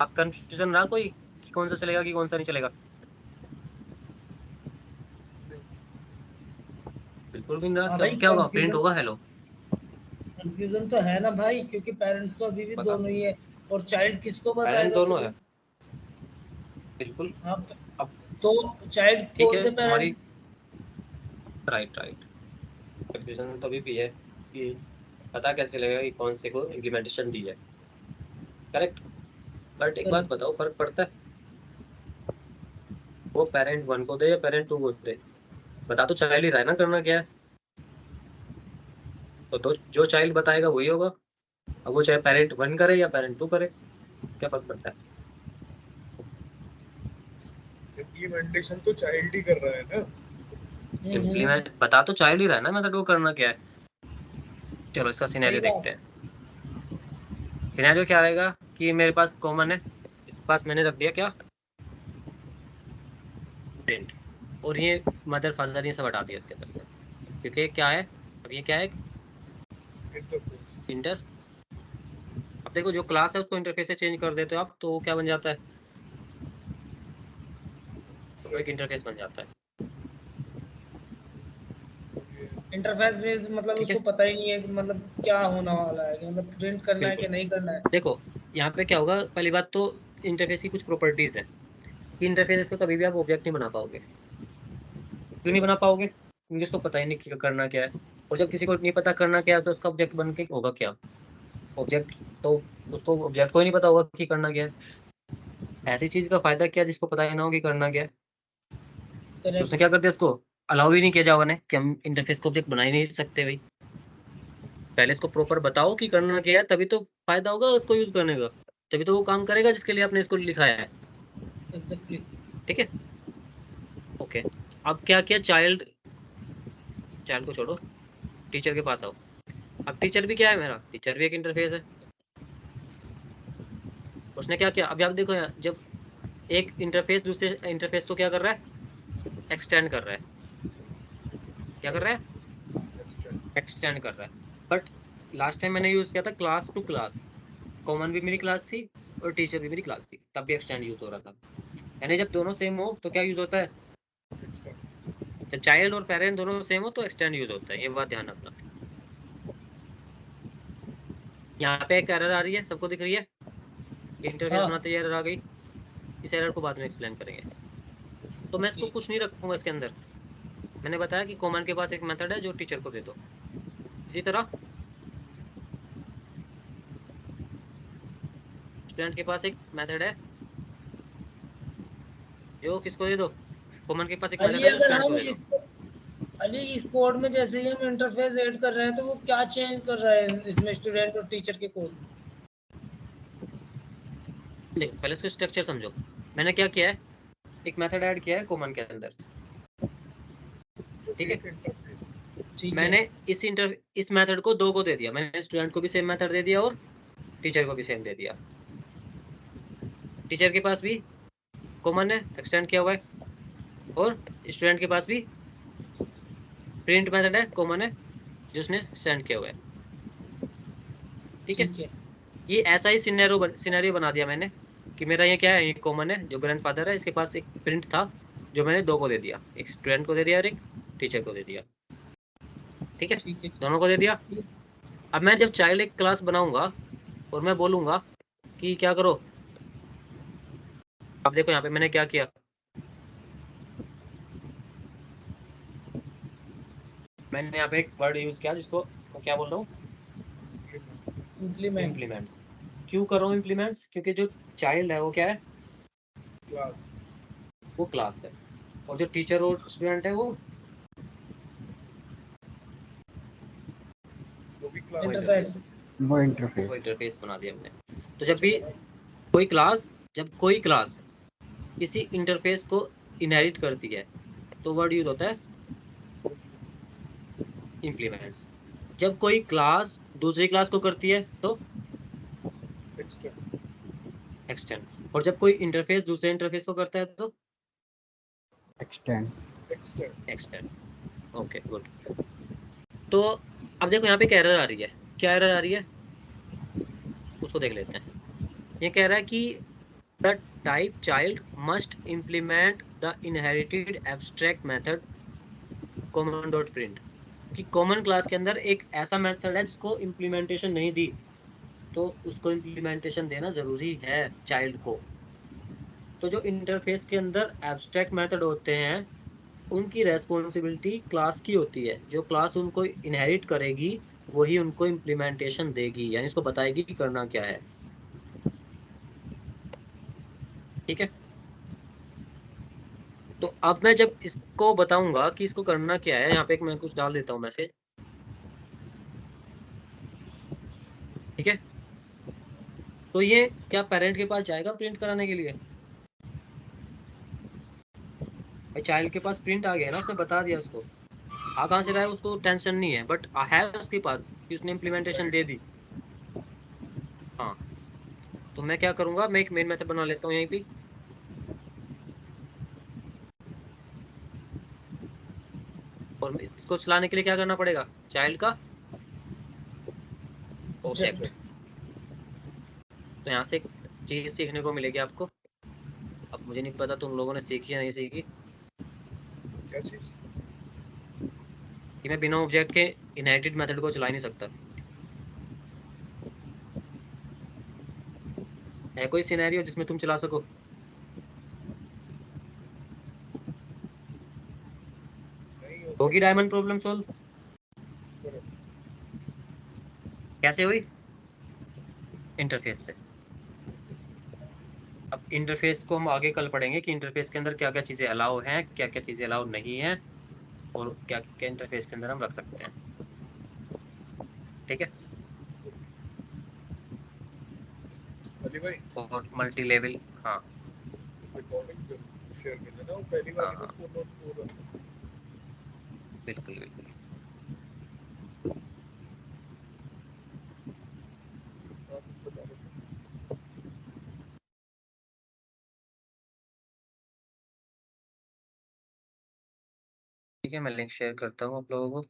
अब कंफ्यूजन रहा कोई कि कौन सा चलेगा कि कौन सा नहीं चलेगा? बिल्कुल भी नहीं रहा। हाँ क्या भाई, क्या होगा? प्रिंट होगा हेलो। कंफ्यूजन तो है ना भाई, क्योंकि पेरेंट्स तो अभी भी बता, दोनों ही है, और चाइल्ड किसको पेरेंट बताएगा दोनों फिर? है, बिल्कुल। हाँ, अब तो चाइल्ड ठीक कौन है से हमारी, पेरेंट्स? राइट राइट, कंफ्यूजन तो अभी भी है कि पता कैसे लगेगा कि कौन से को इम्प्लीमेंटेशन दी है, करेक्ट। बट एक बात बताओ, फर्क पड़ता है वो पेरेंट 1 को दे या पेरेंट 2 को दे? बता तो चाइल्ड ही रहा है ना करना क्या है। तो जो चाइल्ड बताएगा वही होगा। अब वो चाहे पेरेंट 1 करे या पेरेंट 2 करे, क्या फर्क पड़ता है? इम्प्लीमेंटेशन तो चाइल्ड ही कर रहा है ना। इम्प्लीमेंट बता तो चाइल्ड ही रहा है ना मेथड को करना क्या है। चलो इसका सही सिनेरियो बात। देखते हैं। सिनेरियो क्या रहेगा कि मेरे पास कॉमन है, इसके पास मैंने रख दिया क्या, प्रिंट, और ये मदर फादर ये सब हटा दिया इसके अंदर से, क्योंकि ये क्या है, अब ये क्या है, इंटरफेस। इंटर। अब देखो जो क्लास है उसको इंटरफेस से चेंज कर देते हो आप, तो वो क्या बन जाता है, वो एक इंटरफेस बन जाता है। इंटरफेस में मतलब ठीक है, उसको पता ही नहीं है कि मतलब क्या होने वाला है, कि मतलब प्रिंट करना है कि बिल्कुल। नहीं करना है। देखो यहाँ पे क्या होगा, पहली बात तो इंटरफेस की कुछ प्रॉपर्टीज है कि इंटरफेस को कभी भी आप ऑब्जेक्ट नहीं बना पाओगे। क्यों नहीं बना पाओगे? क्योंकि उसको पता ही नहीं कि करना क्या है, और जब किसी को नहीं पता करना क्या है तो उसका ऑब्जेक्ट बन के होगा क्या, ऑब्जेक्ट। तो उसको ऑब्जेक्ट को ही नहीं पता होगा कि करना क्या है। ऐसी चीज का फायदा क्या है जिसको पता ही ना हो कि करना क्या है। तो उसने क्या कर दिया, उसको अलाउ ही नहीं किया जावा ने कि हम इंटरफेस को ऑब्जेक्ट बना ही नहीं सकते भाई। पहले इसको प्रॉपर बताओ कि करना क्या है, तभी तो फायदा होगा उसको यूज करने का, तभी तो वो काम करेगा जिसके लिए आपने इसको लिखा है। एग्जैक्टली। ठीक है, ओके। अब क्या किया, चाइल्ड, चाइल्ड को छोड़ो, टीचर के पास आओ। अब टीचर भी क्या है, मेरा टीचर भी एक इंटरफेस है। उसने क्या किया, अभी आप देखो यार, जब एक इंटरफेस दूसरे इंटरफेस को क्या कर रहा है, एक्सटेंड कर रहा है। क्या कर रहा है, एक्सटेंड कर रहा है। बट लास्ट टाइम मैंने यूज किया था क्लास टू क्लास, कॉमन भी मेरी क्लास थी और टीचर भी मेरी क्लास थी, तब भी एक्सटेंड यूज हो रहा था। यानी जब दोनों सेम हो तो क्या यूज होता है, जब चाइल्ड और पेरेंट दोनों सेम हो तो एक्सटेंड यूज होता है, ये बात ध्यान रखना। यहाँ पे एक एरर आ रही है, सबको दिख रही है, इंटरफेस हाँ। बनाते ही एरर आ गई। इस एरर को बाद में एक्सप्लेन करेंगे। तो मैं इसको ठीक। कुछ नहीं रखूंगा इसके अंदर। मैंने बताया कि कॉमन के पास एक मेथड है जो टीचर को दे दो, इसी तरह स्टूडेंट के पास एक मेथड है जो किसको दे दो, कॉमन के पास एक अली मेथड है जो अगर स्टूडेंट को हम दे दो। इसको अली इस कोड में जैसे ही हम इंटरफेस ऐड कर रहे हैं तो वो क्या चेंज कर रहा है इसमें स्टूडेंट और टीचर के कोड में? देखो पहले इसको स्ट्रक्चर समझो। मैंने क्या किया है, एक मेथड ऐड किया है कॉमन के अंदर, ठीक है। ठीक है। मैंने इस मेथड को दो को दे दिया, मैंने स्टूडेंट को भी सेम मेथड दे दिया और टीचर को भी सेम दे दिया। टीचर के पास भी कॉमन है, एक्सटेंड किया हुआ है, और स्टूडेंट के पास भी प्रिंट मेथड है, कॉमन है, जो उसने सेंड किया हुआ है। ठीक है, ठीक है। ये ऐसा ही सिनेरियो बना दिया मैंने कि मेरा ये क्या है, ये कॉमन है, जो ग्रैंडफादर है इसके पास एक प्रिंट था जो मैंने दो को दे दिया, एक स्टूडेंट को दे दिया और एक टीचर को दे दिया। ठीक है, ठीक है। दोनों को दे दिया। अब मैं जब चाइल्ड एक क्लास बनाऊंगा और मैं बोलूंगा कि क्या करो, अब देखो यहाँ पे मैंने क्या किया, मैंने यहाँ पे एक वर्ड यूज किया जिसको मैं क्या बोल रहा हूँ, इम्प्लीमेंट। इम्प्लीमेंट्स। क्यों कर रहा हूँ इम्प्लीमेंट्स, क्योंकि जो चाइल्ड है वो क्या है, क्लास। वो क्लास है, और जो टीचर और स्टूडेंट है वो भी क्लास। इंटरफेस। वो इंटरफेस। वो इंटरफेस बना दिया हमने। तो जब भी कोई क्लास, जब कोई क्लास किसी इंटरफेस को इनहेरिट करती है तो वर्ड यूज होता है इम्प्लीमेंट्स। जब कोई क्लास दूसरी क्लास को करती है तो एक्सटेंड, और जब कोई इंटरफेस दूसरे इंटरफेस को करता है तो एक्सटेंड्स। एक्सटेंड। Okay good. तो अब देखो यहाँ पे एक एरर आ रही है, क्या एरर आ रही है उसको देख लेते हैं। ये कह रहा है कि the type child must implement the inherited abstract method common dot print, कि कॉमन क्लास के अंदर एक ऐसा मेथड है जिसको इम्प्लीमेंटेशन नहीं दी, तो उसको इम्प्लीमेंटेशन देना जरूरी है चाइल्ड को। तो जो इंटरफेस के अंदर एब्स्ट्रैक्ट मेथड होते हैं उनकी रेस्पॉन्सिबिलिटी क्लास की होती है, जो क्लास उनको इनहेरिट करेगी वही उनको इम्प्लीमेंटेशन देगी, यानी उसको बताएगी कि करना क्या है। ठीक है, तो अब मैं जब इसको बताऊंगा कि इसको करना क्या है, यहाँ पे एक मैं कुछ डाल देता हूँ मैसेज। ठीक है, तो ये क्या पेरेंट के पास जाएगा प्रिंट कराने के लिए? भाई चाइल्ड के पास प्रिंट आ गया ना, उसने बता दिया उसको। आ कहाँ से रहा है उसको टेंशन नहीं है, बट है उसके पास कि उसने इम्प्लीमेंटेशन दे दी। हाँ, तो मैं क्या करूंगा, मैं एक मेन मेथड बना लेता हूँ यहीं पे, और इसको चलाने के लिए क्या करना पड़ेगा, चाइल्ड का ऑब्जेक्ट। तो यहाँ से एक चीज सीखने को मिलेगी आपको। अब मुझे नहीं पता तुम लोगों ने सीखी या नहीं सीखी, क्या चीज? कि मैं बिना ऑब्जेक्ट के इनहेरिटेड मेथड को चला ही नहीं सकता। है कोई सिनेरियो जिसमें तुम चला सको? नहीं हो होगी सकता। Diamond problem solve? कैसे हुई? इंटरफेस से। अब इंटरफेस को हम आगे कल पढ़ेंगे कि इंटरफेस के अंदर क्या क्या चीजें अलाउ हैं, क्या क्या चीजें अलाउ नहीं है, और क्या क्या इंटरफेस के अंदर हम रख सकते हैं। ठीक है। अली भाई, और मल्टी लेवल। हाँ रिकॉर्डिंग शेयर कर देना, वो पहली हाँ वाली में हाँ, 4.4 बिल्कुल बिल्कुल। आप कुछ बता रहे थे। ठीक है, मैं लिंक शेयर करता हूँ आप लोगों को।